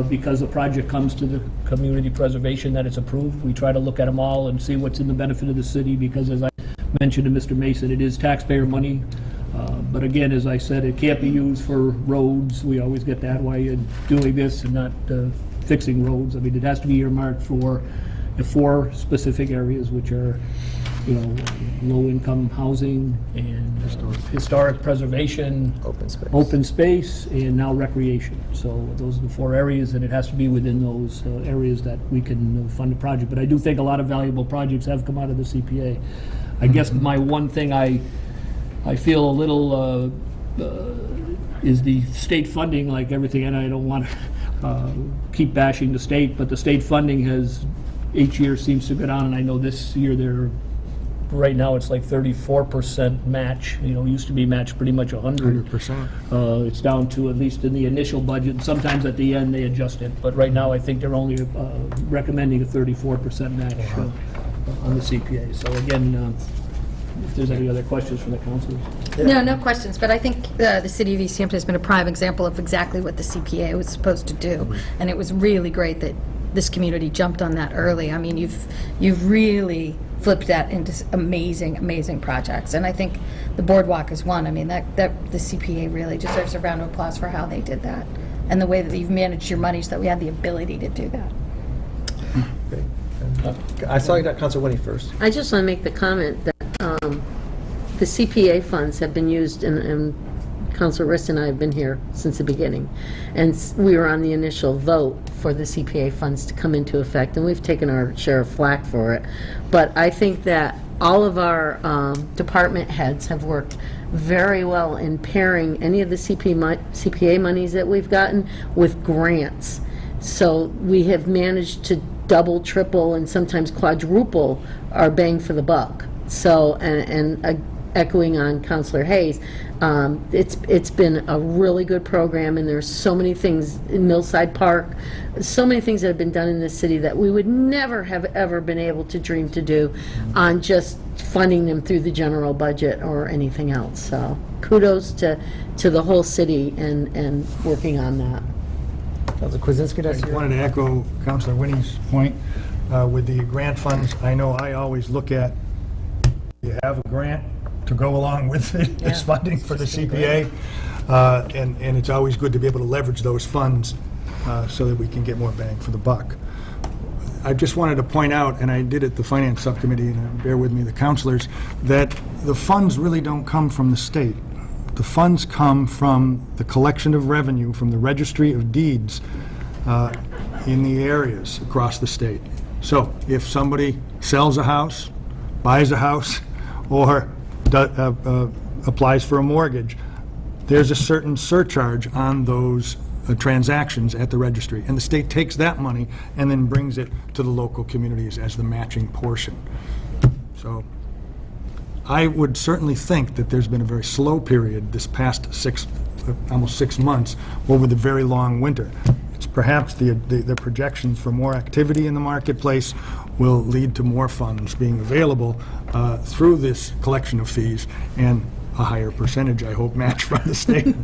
because the project comes to the community preservation that it's approved. We try to look at them all and see what's in the benefit of the city, because as I mentioned to Mr. Mason, it is taxpayer money. But again, as I said, it can't be used for roads. We always get that, why you're doing this and not fixing roads. I mean, it has to be earmarked for the 4 specific areas, which are, you know, low-income housing and historic preservation, open space, and now recreation. So those are the 4 areas, and it has to be within those areas that we can fund the project. But I do think a lot of valuable projects have come out of the CPA. I guess my one thing I feel a little is the state funding, like everything, and I don't want to keep bashing the state, but the state funding has, each year seems to go down, and I know this year right now it's like 34% match. You know, it used to be matched pretty much 100%. It's down to, at least in the initial budget, and sometimes at the end they adjust it, but right now I think they're only recommending a 34% match on the CPA. So again, if there's any other questions from the councilors. No questions, but I think the city of East Hampton has been a prime example of exactly what the CPA was supposed to do, and it was really great that this community jumped on that early. I mean, you've really flipped that into amazing, amazing projects. And I think the boardwalk is one. I mean, that the CPA really deserves a round of applause for how they did that and the way that you've managed your money so that we had the ability to do that. I saw you got Councilor Winnie first. I just want to make the comment that the CPA funds have been used, and Councilor Riss and I have been here since the beginning, and we were on the initial vote for the CPA funds to come into effect, and we've taken our share of flack for it. But I think that all of our department heads have worked very well in pairing any of the CPA monies that we've gotten with grants. So we have managed to double, triple, and sometimes quadruple our bang for the buck. So, and echoing on Councilor Hayes, it's been a really good program, and there's so many things in Millside Park, so many things that have been done in this city that we would never have ever been able to dream to do on just funding them through the general budget or anything else. So kudos to the whole city and working on that. Councilor Kwasinski, that's I wanted to echo Councilor Winnie's point with the grant funds. I know I always look at, you have a grant to go along with this funding for the CPA, and it's always good to be able to leverage those funds so that we can get more bang for the buck. I just wanted to point out, and I did at the Finance Subcommittee, and bear with me, the councilors, that the funds really don't come from the state. The funds come from the collection of revenue from the Registry of Deeds in the areas across the state. So if somebody sells a house, buys a house, or applies for a mortgage, there's a certain surcharge on those transactions at the registry. And the state takes that money and then brings it to the local communities as the matching portion. So I would certainly think that there's been a very slow period this past almost 6 months over the very long winter. It's perhaps the projections for more activity in the marketplace will lead to more funds being available through this collection of fees and a higher percentage, I hope, match from the state.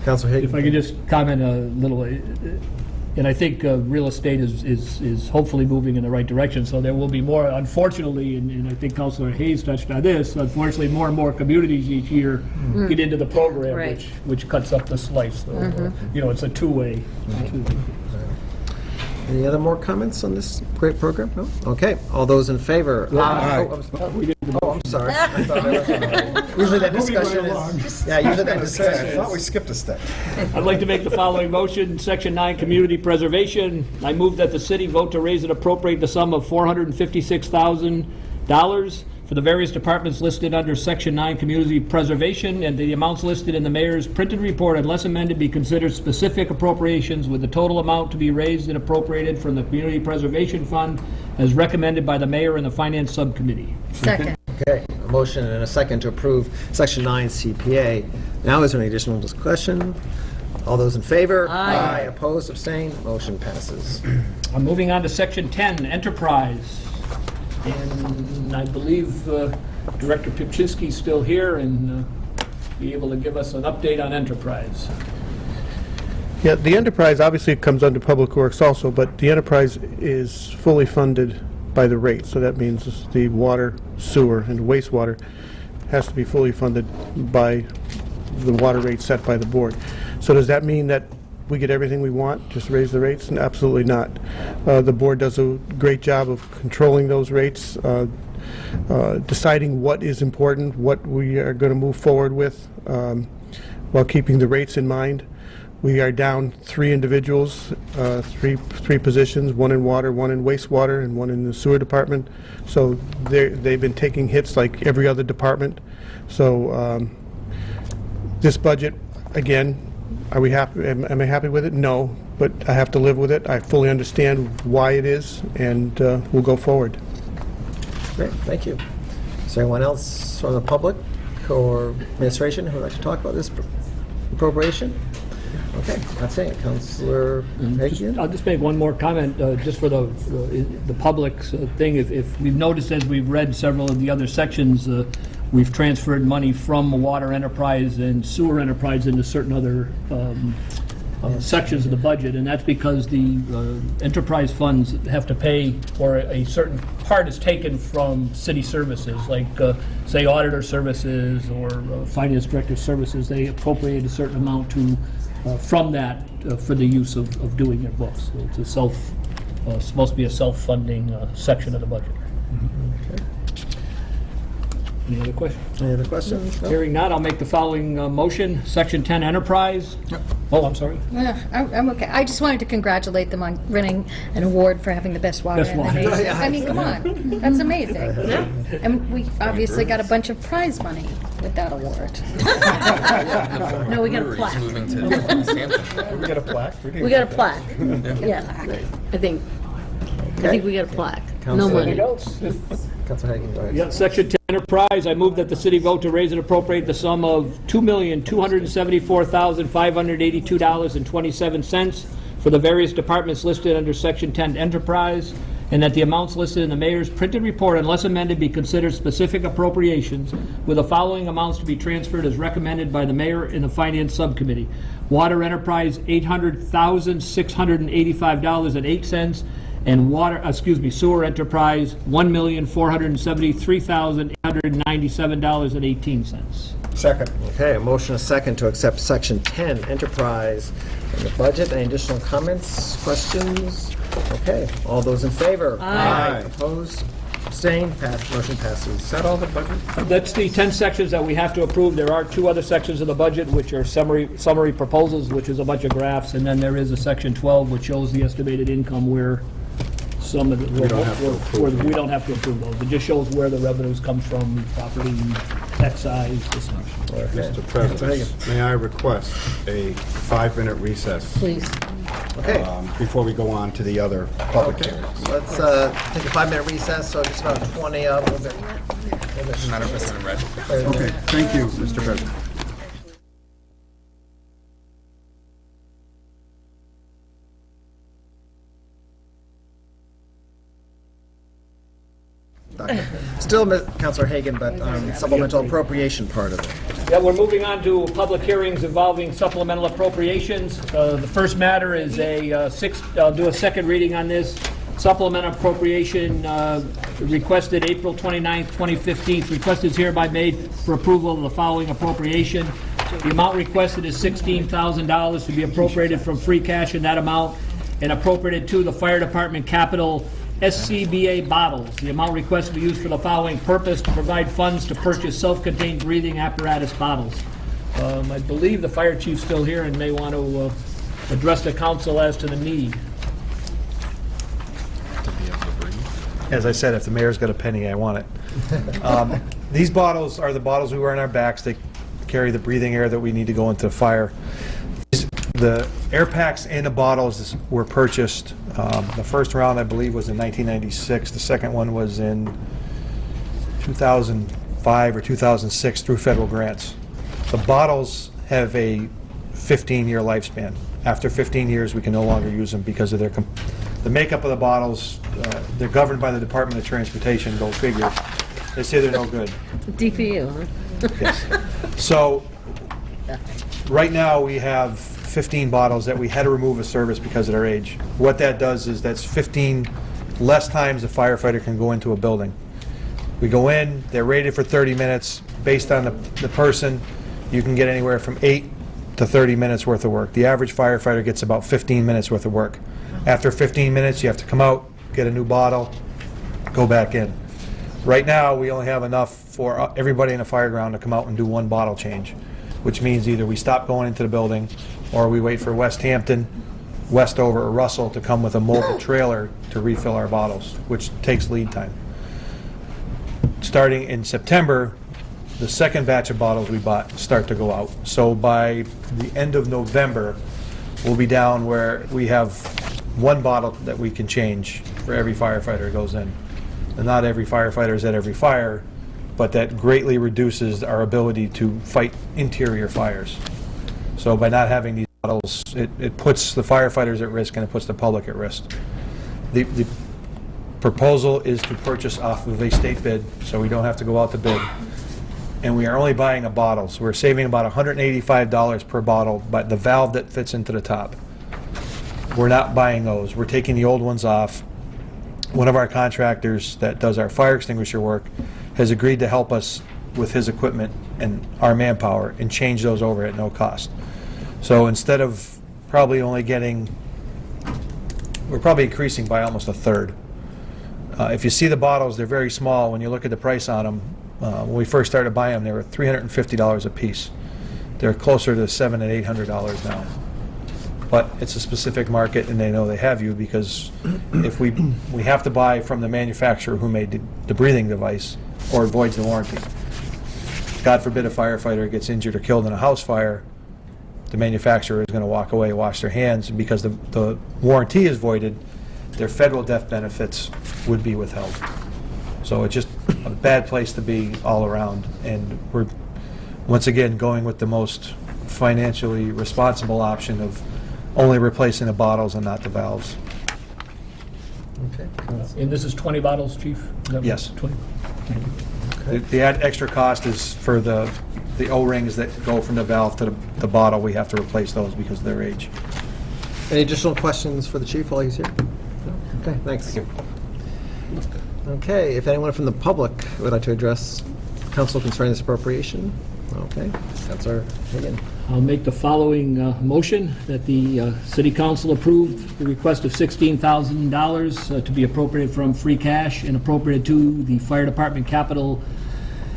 Councilor Hayes. If I could just comment a little, and I think real estate is hopefully moving in the right direction, so there will be more, unfortunately, and I think Councilor Hayes touched on this, unfortunately, more and more communities each year get into the program, Right. which cuts up the slice. So, it's a two-way. Any other more comments on this great program? No? Okay, all those in favor? I'm sorry. I thought usually that discussion is... Yeah, usually that discussion is... I thought we skipped a step. I'd like to make the following motion, Section 9, Community Preservation. I move that the city vote to raise and appropriate the sum of $456,000 for the various departments listed under Section 9, Community Preservation, and the amounts listed in the mayor's printed report, unless amended, be considered specific appropriations, with the total amount to be raised and appropriated from the Community Preservation Fund as recommended by the mayor and the Finance Subcommittee. Second. Okay, a motion and a second to approve Section 9 CPA. Now, is there any additional discussion? All those in favor? Aye. Opposed, abstained, motion passes. I'm moving on to Section 10, Enterprise. And I believe Director Pipchinsky's still here and be able to give us an update on Enterprise. Yeah, the enterprise obviously comes under Public Works also, but the enterprise is fully funded by the rate. So that means the water, sewer, and wastewater has to be fully funded by the water rate set by the board. So does that mean that we get everything we want, just raise the rates? Absolutely not. The board does a great job of controlling those rates, deciding what is important, what we are going to move forward with, while keeping the rates in mind. We are down 3 individuals, three positions, 1 in water, 1 in wastewater, and 1 in the sewer department. So they've been taking hits like every other department. So this budget, again, are we happy? Am I happy with it? No, but I have to live with it. I fully understand why it is, and we'll go forward. Great, thank you. Is there anyone else from the public or administration who would like to talk about this appropriation? Okay, that's it. Councilor Hagan? I'll just make one more comment, just for the public's thing. If we've noticed as we've read several of the other sections, we've transferred money from water enterprise and sewer enterprise into certain other sections of the budget, and that's because the enterprise funds have to pay, or a certain part is taken from city services, like, say, auditor services or finance director services. They appropriate a certain amount to, from that, for the use of doing their books. So it's a supposed to be a self-funding section of the budget. Any other questions? Any other questions? No? Hearing none, I'll make the following motion. Section 10 Enterprise. Oh, I'm sorry. I'm okay. I just wanted to congratulate them on winning an award for having the best water Best in the water. nation. Yeah. I mean, come on, that's amazing. And we obviously got a bunch of prize money with that award. No, we got a plaque. Moving to Hampton. We got a plaque? We got a plaque. Yeah, I think we got a plaque. No money. Councilor Hagan, go ahead. Yeah, Section 10 Enterprise, I move that the city vote to raise and appropriate the sum of $2,274,582.27 for the various departments listed under Section 10 Enterprise, and that the amounts listed in the mayor's printed report, unless amended, be considered specific appropriations, with the following amounts to be transferred as recommended by the mayor in the Finance Subcommittee. Water Enterprise, $800,685.08, and sewer enterprise, $1,473,897.18. Second. Okay, a motion, a second to accept Section 10 Enterprise in the budget. Any additional comments, questions? Okay, all those in favor? Aye. Opposed? Abstained? Motion passes. Is that all the budget? That's the 10 sections that we have to approve. There are 2 other sections of the budget, which are summary proposals, which is a bunch of graphs, and then there is a Section 12, which shows the estimated income where some of the, we don't have to approve those. It just shows where the revenues come from, property, excise, this much. Mr. President, may I request a 5-minute recess? Please. Okay. Before we go on to the other public hearings. Let's take a 5-minute recess, so just about 20 up. Doesn't matter if it's in red. Okay, thank you, Mr. President. Still, Councilor Hagan, but supplemental appropriation part of it. Yeah, we're moving on to public hearings involving supplemental appropriations. The first matter is I'll do a second reading on this. Supplemental appropriation requested April 29th, 2015. Request is hereby made for approval of the following appropriation. The amount requested is $16,000 to be appropriated from free cash in that amount and appropriated to the Fire Department Capital SCBA bottles. The amount requested to be used for the following purpose: to provide funds to purchase self-contained breathing apparatus bottles. I believe the fire chief's still here and may want to address the council as to the need. As I said, if the mayor's got a penny, I want it. These bottles are the bottles we wear on our backs. They carry the breathing air that we need to go into the fire. The air packs and the bottles were purchased, the first round, I believe, was in 1996. The second one was in 2005 or 2006 through federal grants. The bottles have a 15-year lifespan. After 15 years, we can no longer use them because of the makeup of the bottles. They're governed by the Department of Transportation, go figure. They say they're no good. DPU, huh? Yes. So, right now, we have 15 bottles that we had to remove a service because of their age. What that does is that's 15 less times a firefighter can go into a building. We go in, they're rated for 30 minutes. Based on the person, you can get anywhere from 8 to 30 minutes worth of work. The average firefighter gets about 15 minutes worth of work. After 15 minutes, you have to come out, get a new bottle, go back in. Right now, we only have enough for everybody in the fire ground to come out and do 1 bottle change, which means either we stop going into the building or we wait for West Hampton, Westover, or Russell to come with a mobile trailer to refill our bottles, which takes lead time. Starting in September, the second batch of bottles we bought start to go out. So by the end of November, we'll be down where we have 1 bottle that we can change for every firefighter who goes in. And not every firefighter is at every fire, but that greatly reduces our ability to fight interior fires. So by not having these bottles, it puts the firefighters at risk and it puts the public at risk. The proposal is to purchase off of a state bid, so we don't have to go out to bid. and we are only buying a bottle, so we're saving about $185 per bottle, but the valve that fits into the top. We're not buying those. We're taking the old ones off. One of our contractors that does our fire extinguisher work has agreed to help us with his equipment and our manpower and change those over at no cost. So instead of probably only getting, we're probably increasing by almost a third. If you see the bottles, they're very small. When you look at the price on them, when we first started buying them, they were $350 a piece. They're closer to $700 and $800 now. But it's a specific market, and they know they have you, because if we have to buy from the manufacturer who made the breathing device, or it voids the warranty. God forbid a firefighter gets injured or killed in a house fire, the manufacturer is going to walk away, wash their hands, because the warranty is voided, their federal death benefits would be withheld. So it's just a bad place to be all around, and we're, once again, going with the most financially responsible option of only replacing the bottles and not the valves. Okay. And this is 20 bottles, Chief? Is that Yes. 20? The extra cost is for the O-rings that go from the valve to the bottle. We have to replace those because of their age. Any additional questions for the chief while he's here? No? Okay, thanks. Okay, if anyone from the public would like to address council concerning this appropriation? Okay, Councilor Hagan. I'll make the following motion, that the city council approve the request of $16,000 to be appropriated from free cash and appropriated to the fire department capital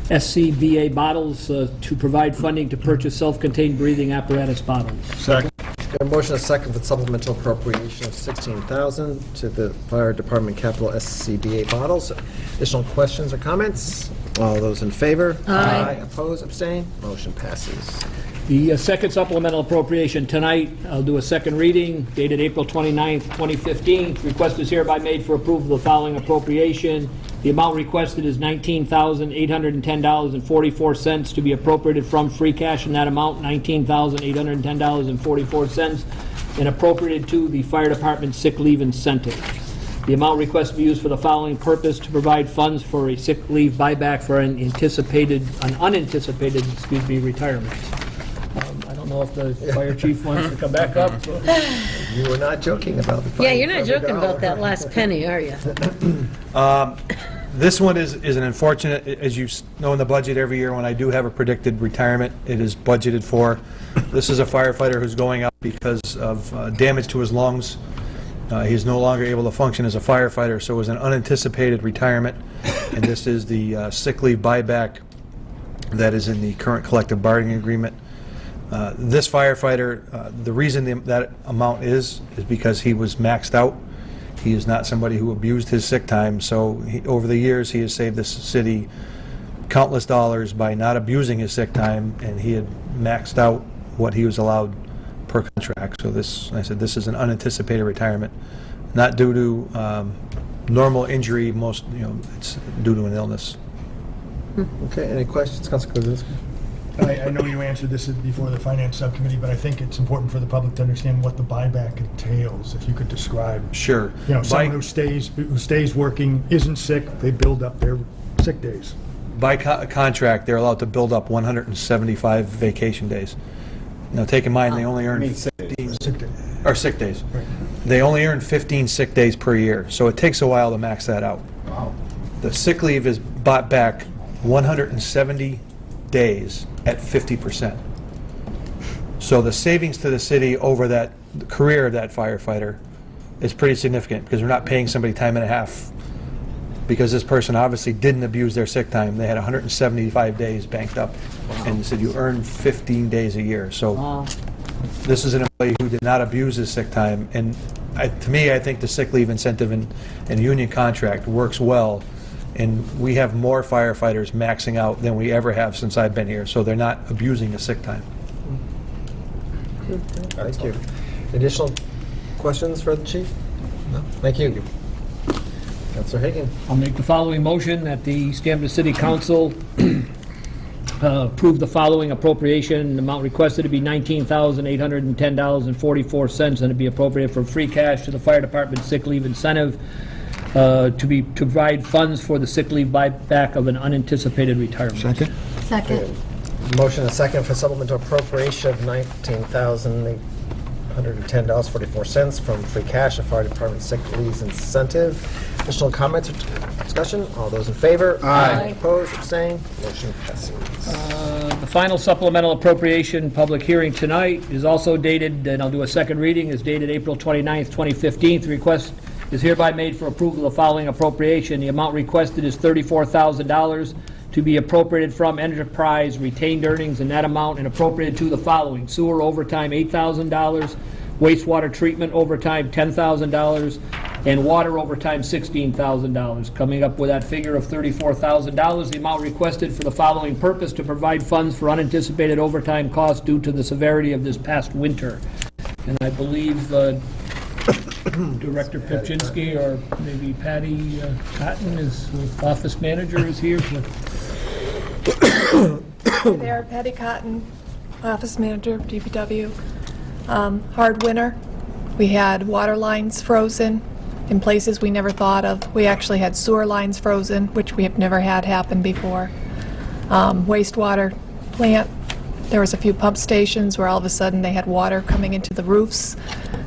SCBA bottles to provide funding to purchase self-contained breathing apparatus bottles. Second. Got a motion and a second for the supplemental appropriation of $16,000 to the fire department capital SCBA bottles. Additional questions or comments? All those in favor? Aye. Oppose, abstain? Motion passes. The second supplemental appropriation tonight, I'll do a second reading, dated April 29th, 2015. Request is hereby made for approval of the following appropriation. The amount requested is $19,810.44 to be appropriated from free cash, and that amount, $19,810.44, and appropriated to the fire department sick leave incentive. The amount requested to be used for the following purpose: to provide funds for a sick leave buyback for an unanticipated retirement. I don't know if the fire chief wants to come back up. You were not joking about the Yeah, you're not joking about that last penny, are you? This one is an unfortunate, as you know, in the budget every year when I do have a predicted retirement, it is budgeted for. This is a firefighter who's going out because of damage to his lungs. He's no longer able to function as a firefighter, so it was an unanticipated retirement. And this is the sick leave buyback that is in the current collective bargaining agreement. This firefighter, the reason that amount is because he was maxed out. He is not somebody who abused his sick time, so over the years he has saved this city countless dollars by not abusing his sick time, and he had maxed out what he was allowed per contract. So this, I said, this is an unanticipated retirement, not due to normal injury. It's due to an illness. Okay, any questions, Councilor Kuzminski? I know you answered this before the Finance Subcommittee, but I think it's important for the public to understand what the buyback entails, if you could describe. Sure. Someone who stays working, isn't sick, they build up their sick days. By contract, they're allowed to build up 175 vacation days. Now, take in mind, they only earn 15 sick days. Right. They only earn 15 sick days per year, so it takes a while to max that out. Wow. The sick leave is bought back 170 days at 50%. So the savings to the city over the career of that firefighter is pretty significant, because we're not paying somebody time and a half, because this person obviously didn't abuse their sick time. They had 175 days banked up, and they said you earn 15 days a year. So this is an employee who did not abuse his sick time, and to me, I think the sick leave incentive and union contract works well. And we have more firefighters maxing out than we ever have since I've been here, so they're not abusing the sick time. Thank you. Additional questions for the chief? No? Thank you. Councilor Hagan. I'll make the following motion, that the Escambia City Council approve the following appropriation. The amount requested to be $19,810.44, and to be appropriated from free cash to the fire department sick leave incentive to provide funds for the sick leave buyback of an unanticipated retirement. Second? Second. Motion and second for supplemental appropriation of $19,810.44 from free cash of fire department sick leave incentive. Additional comments or discussion? All those in favor? Aye. Opposed, abstained, motion passes. The final supplemental appropriation public hearing tonight is also dated, and I'll do a second reading, is dated April 29th, 2015. The request is hereby made for approval of the following appropriation. The amount requested is $34,000 to be appropriated from enterprise retained earnings, and that amount and appropriated to the following: sewer overtime, $8,000, wastewater treatment overtime, $10,000, and water overtime, $16,000. Coming up with that figure of $34,000, the amount requested for the following purpose: to provide funds for unanticipated overtime costs due to the severity of this past winter. And I believe Director Pipchinsky or maybe Patty Cotton, is office manager, is here. There, Patty Cotton, office manager of DPW. Hard winter. We had water lines frozen in places we never thought of. We actually had sewer lines frozen, which we have never had happen before. Wastewater plant, there was a few pump stations where all of a sudden they had water coming into the roofs.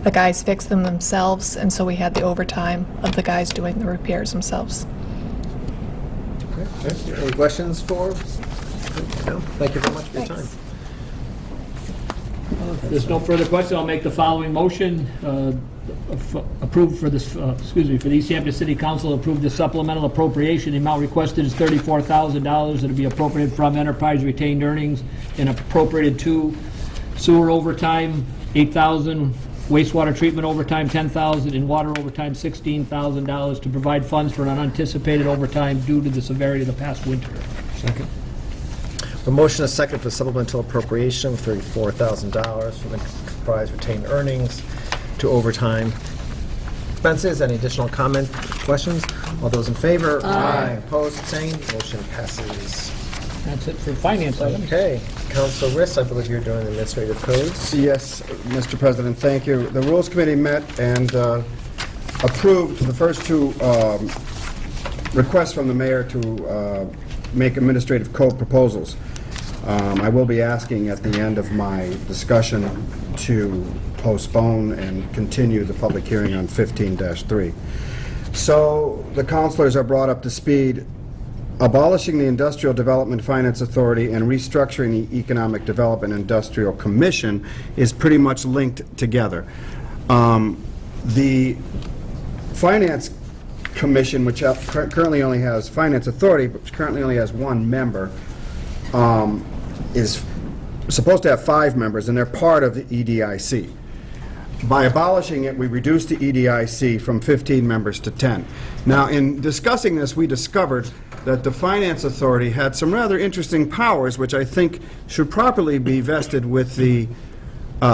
The guys fixed them themselves, and so we had the overtime of the guys doing the repairs themselves. Any questions for? No? Thank you very much for your time. If there's no further question, I'll make the following motion. Approve for this, for the East Hampton City Council, approve the supplemental appropriation. The amount requested is $34,000. It'll be appropriated from enterprise retained earnings and appropriated to sewer overtime, $8,000, wastewater treatment overtime, $10,000, and water overtime, $16,000, to provide funds for an unanticipated overtime due to the severity of the past winter. Second. A motion is second for supplemental appropriation of $34,000 from enterprise retained earnings to overtime expenses. Any additional comment, questions? All those in favor? Aye. Opposed, abstained, motion passes. That's it for finance items. Okay. Council Riss, I believe you're doing the administrative codes. Yes, Mr. President, thank you. The Rules Committee met and approved the first two requests from the mayor to make administrative code proposals. I will be asking at the end of my discussion to postpone and continue the public hearing on 15-3. So the councilors are brought up to speed. Abolishing the Industrial Development Finance Authority and restructuring the Economic Development Industrial Commission is pretty much linked together. The Finance Commission, which currently only has Finance Authority, which currently only has one member, is supposed to have 5 members, and they're part of the EDIC. By abolishing it, we reduced the EDIC from 15 members to 10. Now, in discussing this, we discovered that the Finance Authority had some rather interesting powers, which I think should properly be vested with the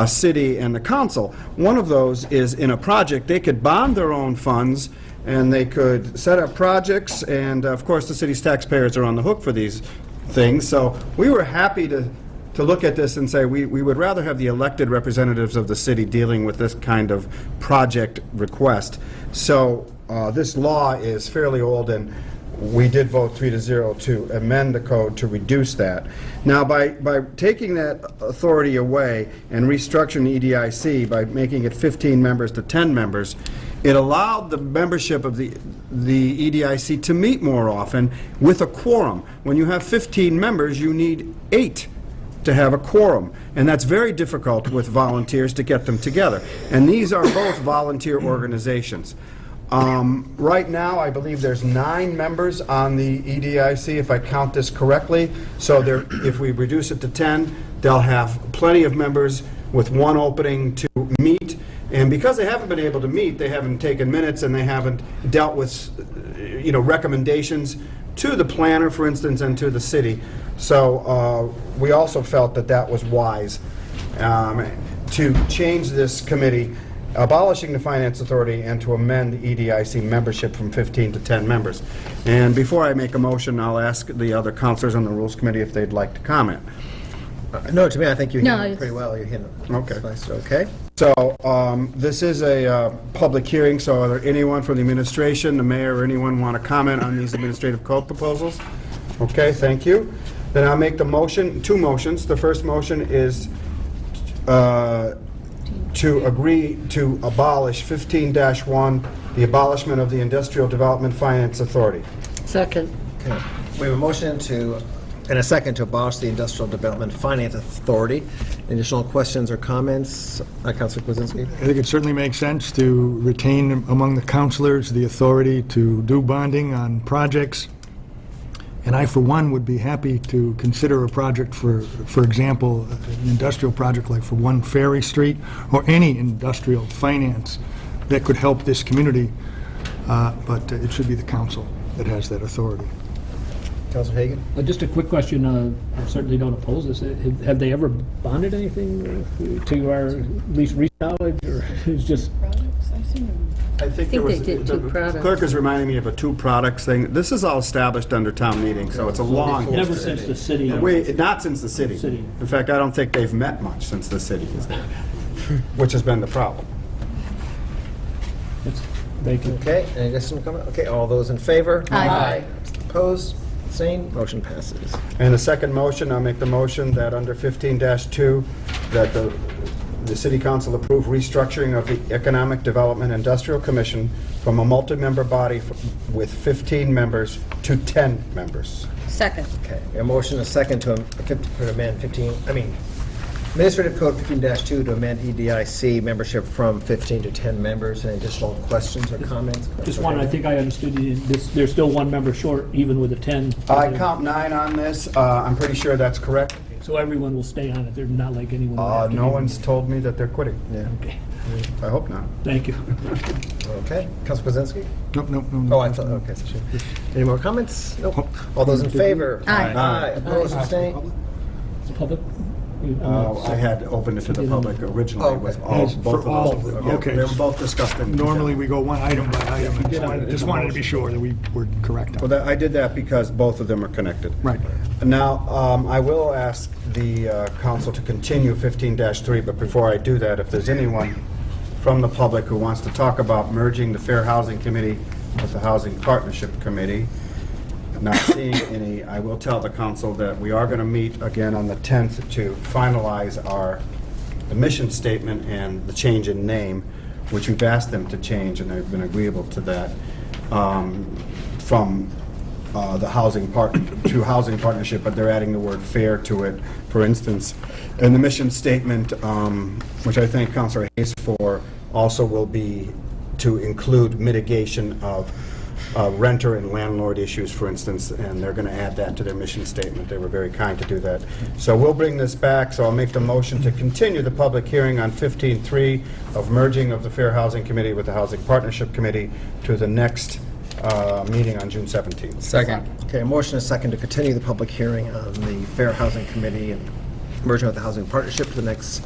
city and the council. One of those is, in a project, they could bond their own funds, and they could set up projects, and of course, the city's taxpayers are on the hook for these things. So we were happy to look at this and say we would rather have the elected representatives of the city dealing with this kind of project request. So this law is fairly old, and we did vote 3-0 to amend the code to reduce that. Now, by taking that authority away and restructuring the EDIC by making it 15 members to 10 members, it allowed the membership of the EDIC to meet more often with a quorum. When you have 15 members, you need 8 to have a quorum, and that's very difficult with volunteers to get them together. And these are both volunteer organizations. Right now, I believe there's 9 members on the EDIC, if I count this correctly. So if we reduce it to 10, they'll have plenty of members with one opening to meet. And because they haven't been able to meet, they haven't taken minutes, and they haven't dealt with, recommendations to the planner, for instance, and to the city. So we also felt that that was wise to change this committee, abolishing the Finance Authority, and to amend the EDIC membership from 15 to 10 members. And before I make a motion, I'll ask the other councilors on the Rules Committee if they'd like to comment. No, to me, I think you No, handled it it's- pretty well. You handled it. Okay. Sufficed. Okay. So, this is a public hearing, so are there anyone from the administration, the mayor, or anyone want to comment on these administrative code proposals? Okay, thank you. Then I'll make the motion, two motions. The first motion is to agree to abolish 15-1, the abolishment of the Industrial Development Finance Authority. Second. Okay. We have a motion to, and a second, to abolish the Industrial Development Finance Authority. Additional questions or comments? Councilor Kwasinski? I think it certainly makes sense to retain among the counselors the authority to do bonding on projects. And I, for one, would be happy to consider a project for example, an industrial project like for 1 Ferry Street, or any industrial finance that could help this community, but it should be the council that has that authority. Councilor Hagan? Just a quick question, I certainly don't oppose this. Have they ever bonded anything to our least recent knowledge, or it's just? I think they did two products. Clerk is reminding me of a two products thing. This is all established under town meeting, so it's a long Never history. since the city. Not since the city. City. In fact, I don't think they've met much since the city is there, which has been the problem. Thank you. Okay, any additional comment? Okay, all those in favor? Aye. Opposed? Same. Motion passes. And the second motion, I'll make the motion that under 15-2, that the city council approve restructuring of the Economic Development Industrial Commission from a multi-member body with 15 members to 10 members. Second. Okay, a motion, a second to amend Administrative Code 15-2 to amend EDIC membership from 15 to 10 members. Any additional questions or comments? Just one, I think I understood, there's still 1 member short, even with a 10. I count 9 on this. I'm pretty sure that's correct. So everyone will stay on it, they're not like anyone. will have to No leave. one's told me that they're quitting. Yeah. Okay, I hope not. thank you. Okay, Councilor Kwasinski? Nope. Oh, I thought, okay. Any more comments? Nope. All those in favor? Aye. Aye. Opposed, abstained? Public? I had opened it to the public originally with both of those. Okay. They were both discussed in. Normally, we go one item by item. I just wanted to be sure that we were correct on Well, I did that because both of them are connected. Right. Now, I will ask the council to continue 15-3, but before I do that, if there's anyone from the public who wants to talk about merging the Fair Housing Committee with the Housing Partnership Committee, not seeing any, I will tell the council that we are going to meet again on the 10th to finalize the mission statement and the change in name, which we've asked them to change, and they've been agreeable to that, from the housing partnership, but they're adding the word fair to it. For instance, in the mission statement, which I thank Councilor Hayes for, also will be to include mitigation of renter and landlord issues, for instance, and they're going to add that to their mission statement. They were very kind to do that. So we'll bring this back, so I'll make the motion to continue the public hearing on 15-3 of merging of the Fair Housing Committee with the Housing Partnership Committee to the next meeting on June 17th. Second. Okay, a motion, a second to continue the public hearing on the Fair Housing Committee and merging with the Housing Partnership to the next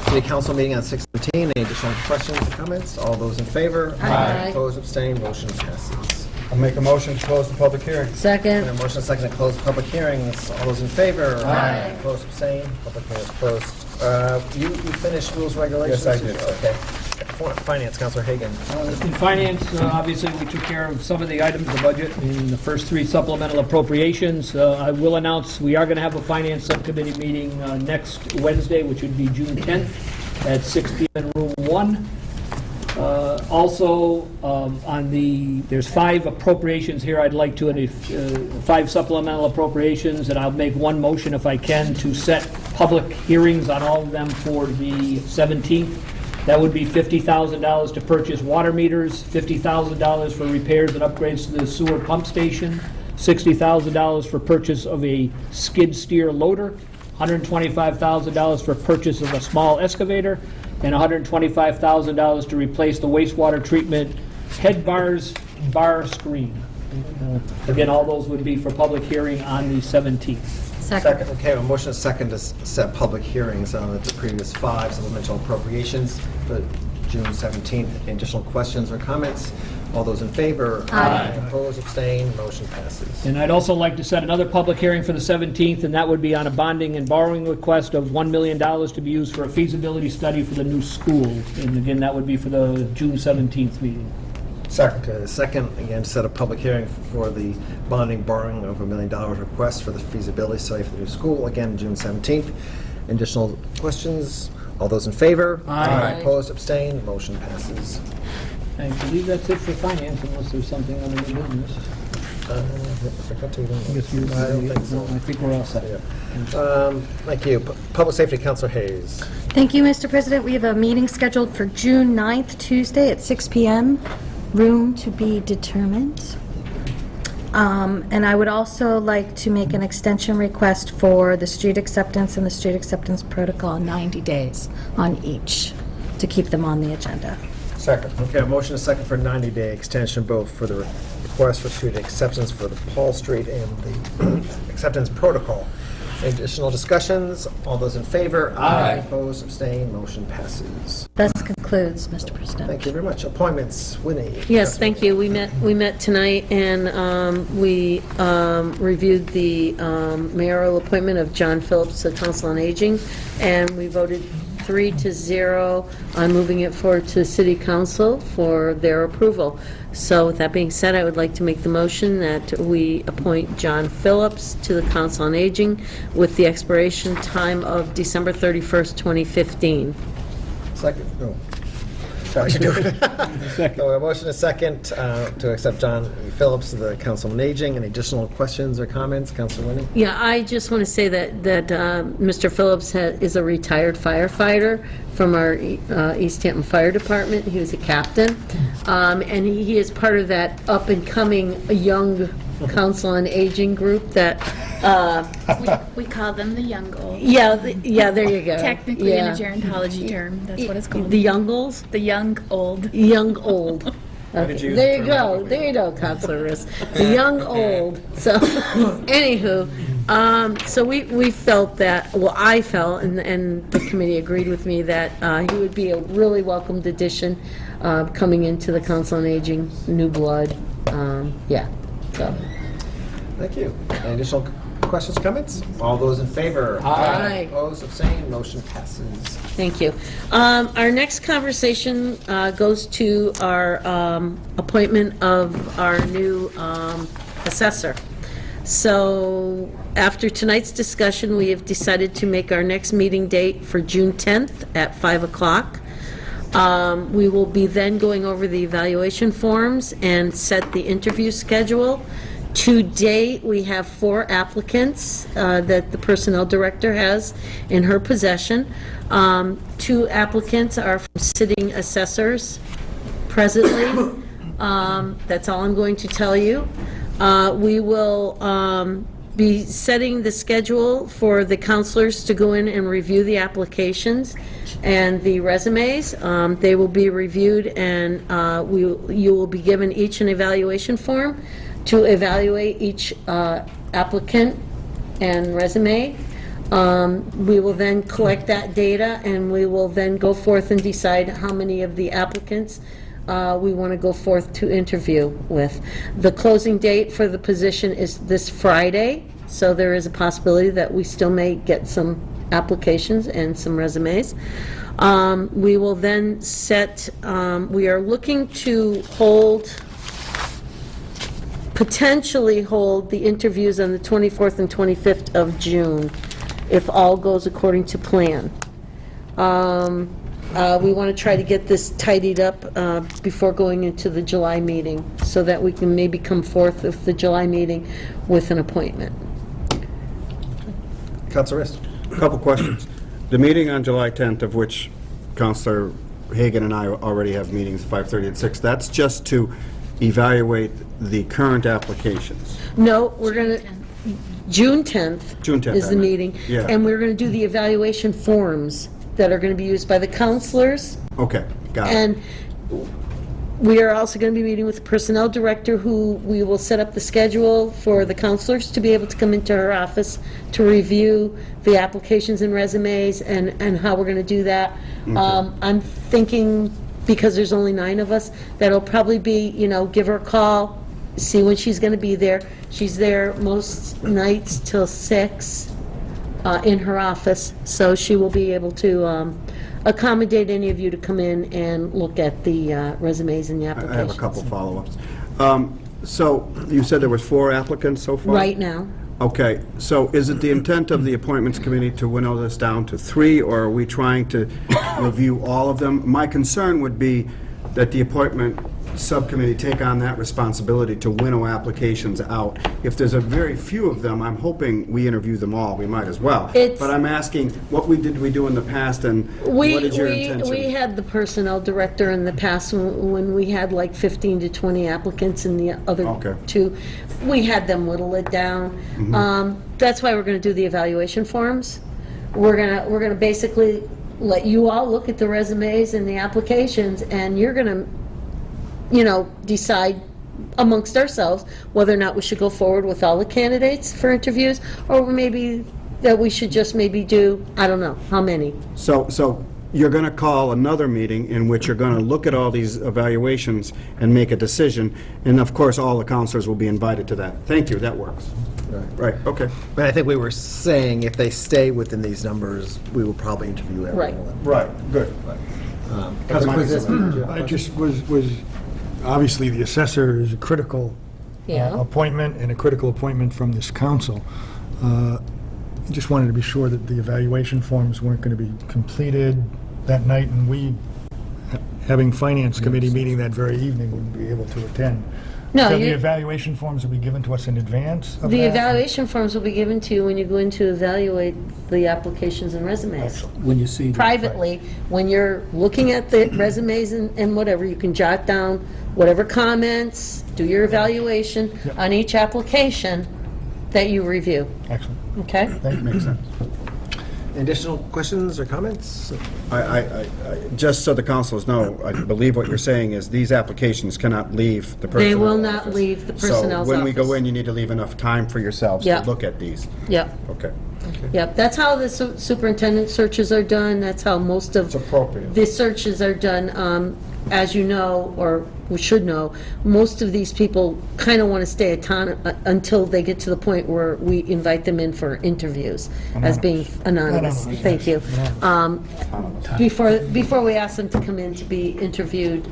City Council meeting on 6/17. Any additional questions or comments? All those in favor? Aye. Opposed, abstained, motion passes. I'll make a motion to close the public hearing. Second. A motion, a second to close the public hearings. All those in favor? Aye. Opposed, abstained, public hearing is closed. You finished rules, regulations? Yes, I did. Okay. Finance, Councilor Hagan. In finance, obviously, we took care of some of the items of the budget in the first 3 supplemental appropriations. I will announce we are going to have a finance subcommittee meeting next Wednesday, which would be June 10th at 6 p.m. in room 1. Also, there's 5 appropriations here I'd like to, 5 supplemental appropriations, and I'll make one motion if I can to set public hearings on all of them for the 17th. That would be $50,000 to purchase water meters, $50,000 for repairs and upgrades to the sewer pump station, $60,000 for purchase of a skid steer loader, $125,000 for purchase of a small excavator, and $125,000 to replace the wastewater treatment head bar screen. Again, all those would be for public hearing on the 17th. Second. Okay, a motion, a second to set public hearings on the previous 5 supplemental appropriations. But June 17th. Any additional questions or comments? All those in favor? Aye. Opposed, abstained, motion passes. And I'd also like to set another public hearing for the 17th, and that would be on a bonding and borrowing request of $1 million to be used for a feasibility study for the new school. And again, that would be for the June 17th meeting. Second. Okay, the second, again, to set a public hearing for the bonding borrowing of $1 million request for the feasibility study for the new school, again, June 17th. Additional questions? All those in favor? Aye. Opposed, abstained, motion passes. I believe that's it for finance, unless there's something on the new business. I forgot to even- I guess I don't think so. I think we're all set. Thank you. Public Safety, Councilor Hayes. Thank you, Mr. President. We have a meeting scheduled for June 9th, Tuesday at 6 p.m. Room to be determined. And I would also like to make an extension request for the street acceptance and the street acceptance protocol, 90 days on each, to keep them on the agenda. Second. Okay, a motion is second for 90-day extension, both for the request for street acceptance for the Paul Street and the acceptance protocol. Any additional discussions? All those in favor? Aye. Opposed, abstained, motion passes. Thus concludes, Mr. President. Thank you very much. Appointments, Winnie. Yes, thank you. We met tonight, and we reviewed the mayoral appointment of John Phillips to Council on Aging, and we voted 3-0 on moving it forward to City Council for their approval. So with that being said, I would like to make the motion that we appoint John Phillips to the Council on Aging with the expiration time of December 31st, 2015. Second. Oh. Sorry. Second. So a motion is second to accept John E. Phillips to the Council on Aging. Any additional questions or comments? Councilor Winnie? Yeah, I just want to say that Mr. Phillips is a retired firefighter from our East Hampton Fire Department. He was a captain, and he is part of that up-and-coming young Council on Aging group that... We call them the young old. Yeah, there you go. Technically, in a Yeah. gerontology term, that's what it's called. The young olds? The young old. Young old. Did you use There the you go, there you go, Councilor Riss. The young old. So, anywho, so we felt that, well, I felt, and the committee agreed with me, that he would be a really welcomed addition coming into the Council on Aging, new blood. Yeah, so. Thank you. Any additional questions, comments? All those in favor? Aye. Opposed, abstained, motion passes. Thank you. Our next conversation goes to our appointment of our new assessor. So after tonight's discussion, we have decided to make our next meeting date for June 10th at 5 o'clock. We will be then going over the evaluation forms and set the interview schedule. To date, we have 4 applicants that the Personnel Director has in her possession. 2 applicants are from sitting assessors presently. That's all I'm going to tell you. We will be setting the schedule for the counselors to go in and review the applications and the resumes. They will be reviewed, and you will be given each an evaluation form to evaluate each applicant and resume. We will then collect that data, and we will then go forth and decide how many of the applicants we want to go forth to interview with. The closing date for the position is this Friday, so there is a possibility that we still may get some applications and some resumes. We will then set, we are looking to potentially hold the interviews on the 24th and 25th of June, if all goes according to plan. We want to try to get this tidied up before going into the July meeting, so that we can maybe come forth with the July meeting with an appointment. Councilor Rist. A couple questions. The meeting on July 10th, of which Councilor Hagan and I already have meetings at 5:30 and 6, that's just to evaluate the current applications. No, we're going to, June 10th June 10th, is I the meant. meeting. Yeah. And we're going to do the evaluation forms that are going to be used by the counselors. Okay, got it. And we are also going to be meeting with the Personnel Director, who we will set up the schedule for the counselors to be able to come into her office to review the applications and resumes and how we're going to do that. I'm thinking because there's only 9 of us, that'll probably be, give her a call, see when she's going to be there. She's there most nights till 6 in her office, so she will be able to accommodate any of you to come in and look at the resumes and the I applications. have a couple follow-ups. So you said there was 4 applicants so far? Right now. Okay, so is it the intent of the Appointments Committee to winnow this down to 3, or are we trying to review all of them? My concern would be that the Appointment Subcommittee take on that responsibility to winnow applications out. If there's a very few of them, I'm hoping we interview them all. We might as well. But I'm asking, what did we do in the past, and what is your intention? We had the personnel director in the past, when we had like 15 to 20 applicants, and the other 2, we had them whittle it down. That's why we're going to do the evaluation forms. We're going to basically let you all look at the resumes and the applications, and you're going to decide amongst ourselves whether or not we should go forward with all the candidates for interviews, or maybe that we should just maybe do, I don't know, how many. So you're going to call another meeting in which you're going to look at all these evaluations and make a decision, and of course, all the counselors will be invited to that. Thank you, that works. Right, okay. But I think we were saying if they stay within these numbers, we will probably interview everyone. Right, good. Councilor Kwasinski, did you have a I question? just was, obviously, the assessor is a critical appointment and a critical appointment from this council. I just wanted to be sure that the evaluation forms weren't going to be completed that night, and we, having Finance Committee meeting that very evening, wouldn't be able to attend. No, So the evaluation forms will be given to us in advance of The that? evaluation forms will be given to you when you go in to evaluate the applications and resumes. When you see Privately, when you're looking at the resumes and whatever, you can jot down whatever comments, do your evaluation on each application that you review. Excellent. Okay? That makes sense. Additional questions or comments? Just so the councilors know, I believe what you're saying is these applications cannot leave the personnel They will office. not leave the personnel's So when we go office. in, you need to leave enough time for yourselves to Yeah. look at these. Yep. Okay. Yep, that's how the superintendent searches are done, that's how most of the searches are done. As you know, or we should know, most of these people kind of want to stay until they get to the point where we invite them in for interviews as being anonymous. Thank you. Before we ask them to come in to be interviewed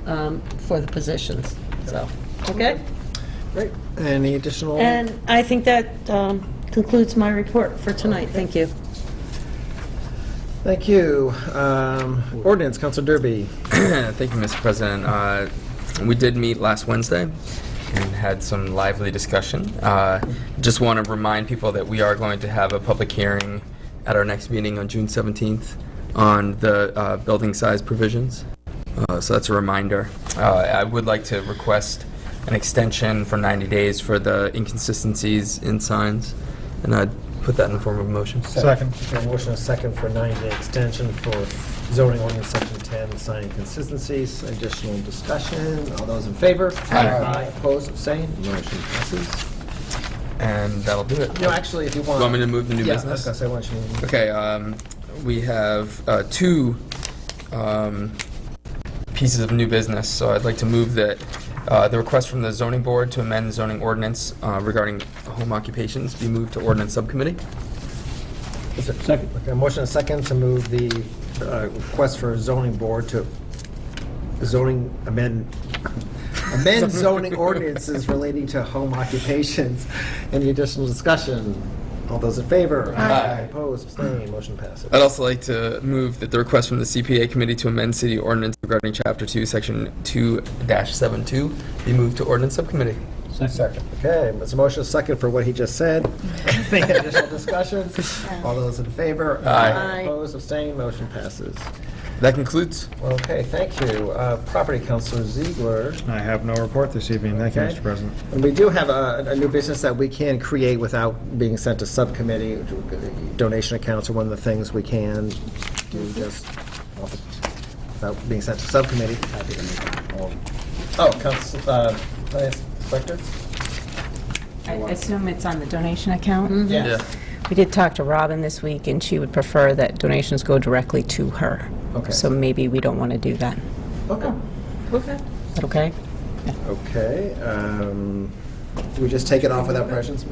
for the positions, so, okay? Great. Any additional? And I think that concludes my report for tonight. Thank you. Thank you. Ordinance, Councilor Derby. Thank you, Mr. President. We did meet last Wednesday and had some lively discussion. Just want to remind people that we are going to have a public hearing at our next meeting on June 17th on the building size provisions. So that's a reminder. I would like to request an extension for 90 days for the inconsistencies in signs, and I'd put that in the form of a motion. Second. Okay, motion is second for 90-day extension for zoning ordinance section 10, sign inconsistencies. Additional discussion. All those in favor? Aye. Opposed, abstained, motion passes. And that'll do it. No, actually, if you want. You want me to move the new Yeah, business? I was going to say, why don't you? Okay, we have 2 pieces of new business, so I'd like to move that the request from the zoning board to amend the zoning ordinance regarding home occupations be moved to ordinance subcommittee. Second. Okay, motion is second to move the request for zoning board to amend zoning ordinances relating to home occupations. Any additional discussion? All those in favor? Aye. Opposed, abstained, motion passes. I'd also like to move that the request from the CPA committee to amend city ordinance regarding chapter 2, section 2-72 be moved to ordinance subcommittee. Second. Okay, there's a motion is second for what he just said. Any additional discussion? All those in favor? Aye. Opposed, abstained, motion passes. That concludes. Okay, thank you. Property Councilor Ziegler. I have no report this evening. Thank you, Okay. Mr. President. And we do have a new business that we can create without being sent to subcommittee. Donation accounts are one of the things we can do just without being sent to subcommittee. Happy to make all. Oh, Council, Finance Director? I assume it's on the donation account? Yes. Yeah. We did talk to Robin this week, and she would prefer that donations go directly to her. Okay. So maybe we don't want to do that. Okay. Okay. Is that okay? Okay. Do we just take it off without questions?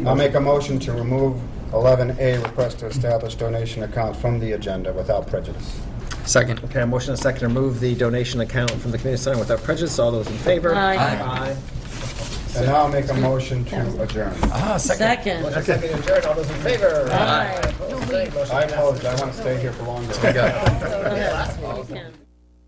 I'll make a motion to remove 11A, request to establish donation account from the agenda without prejudice. Second. Okay, a motion and a second to remove the donation account from the community center without prejudice. All those in favor? Aye. Aye. And now I'll make a motion to adjourn. Second. Motion second to adjourn. All those in favor? Aye. Opposed? Nay. Motion I oppose, I want to stay here for longer. We got it. Okay.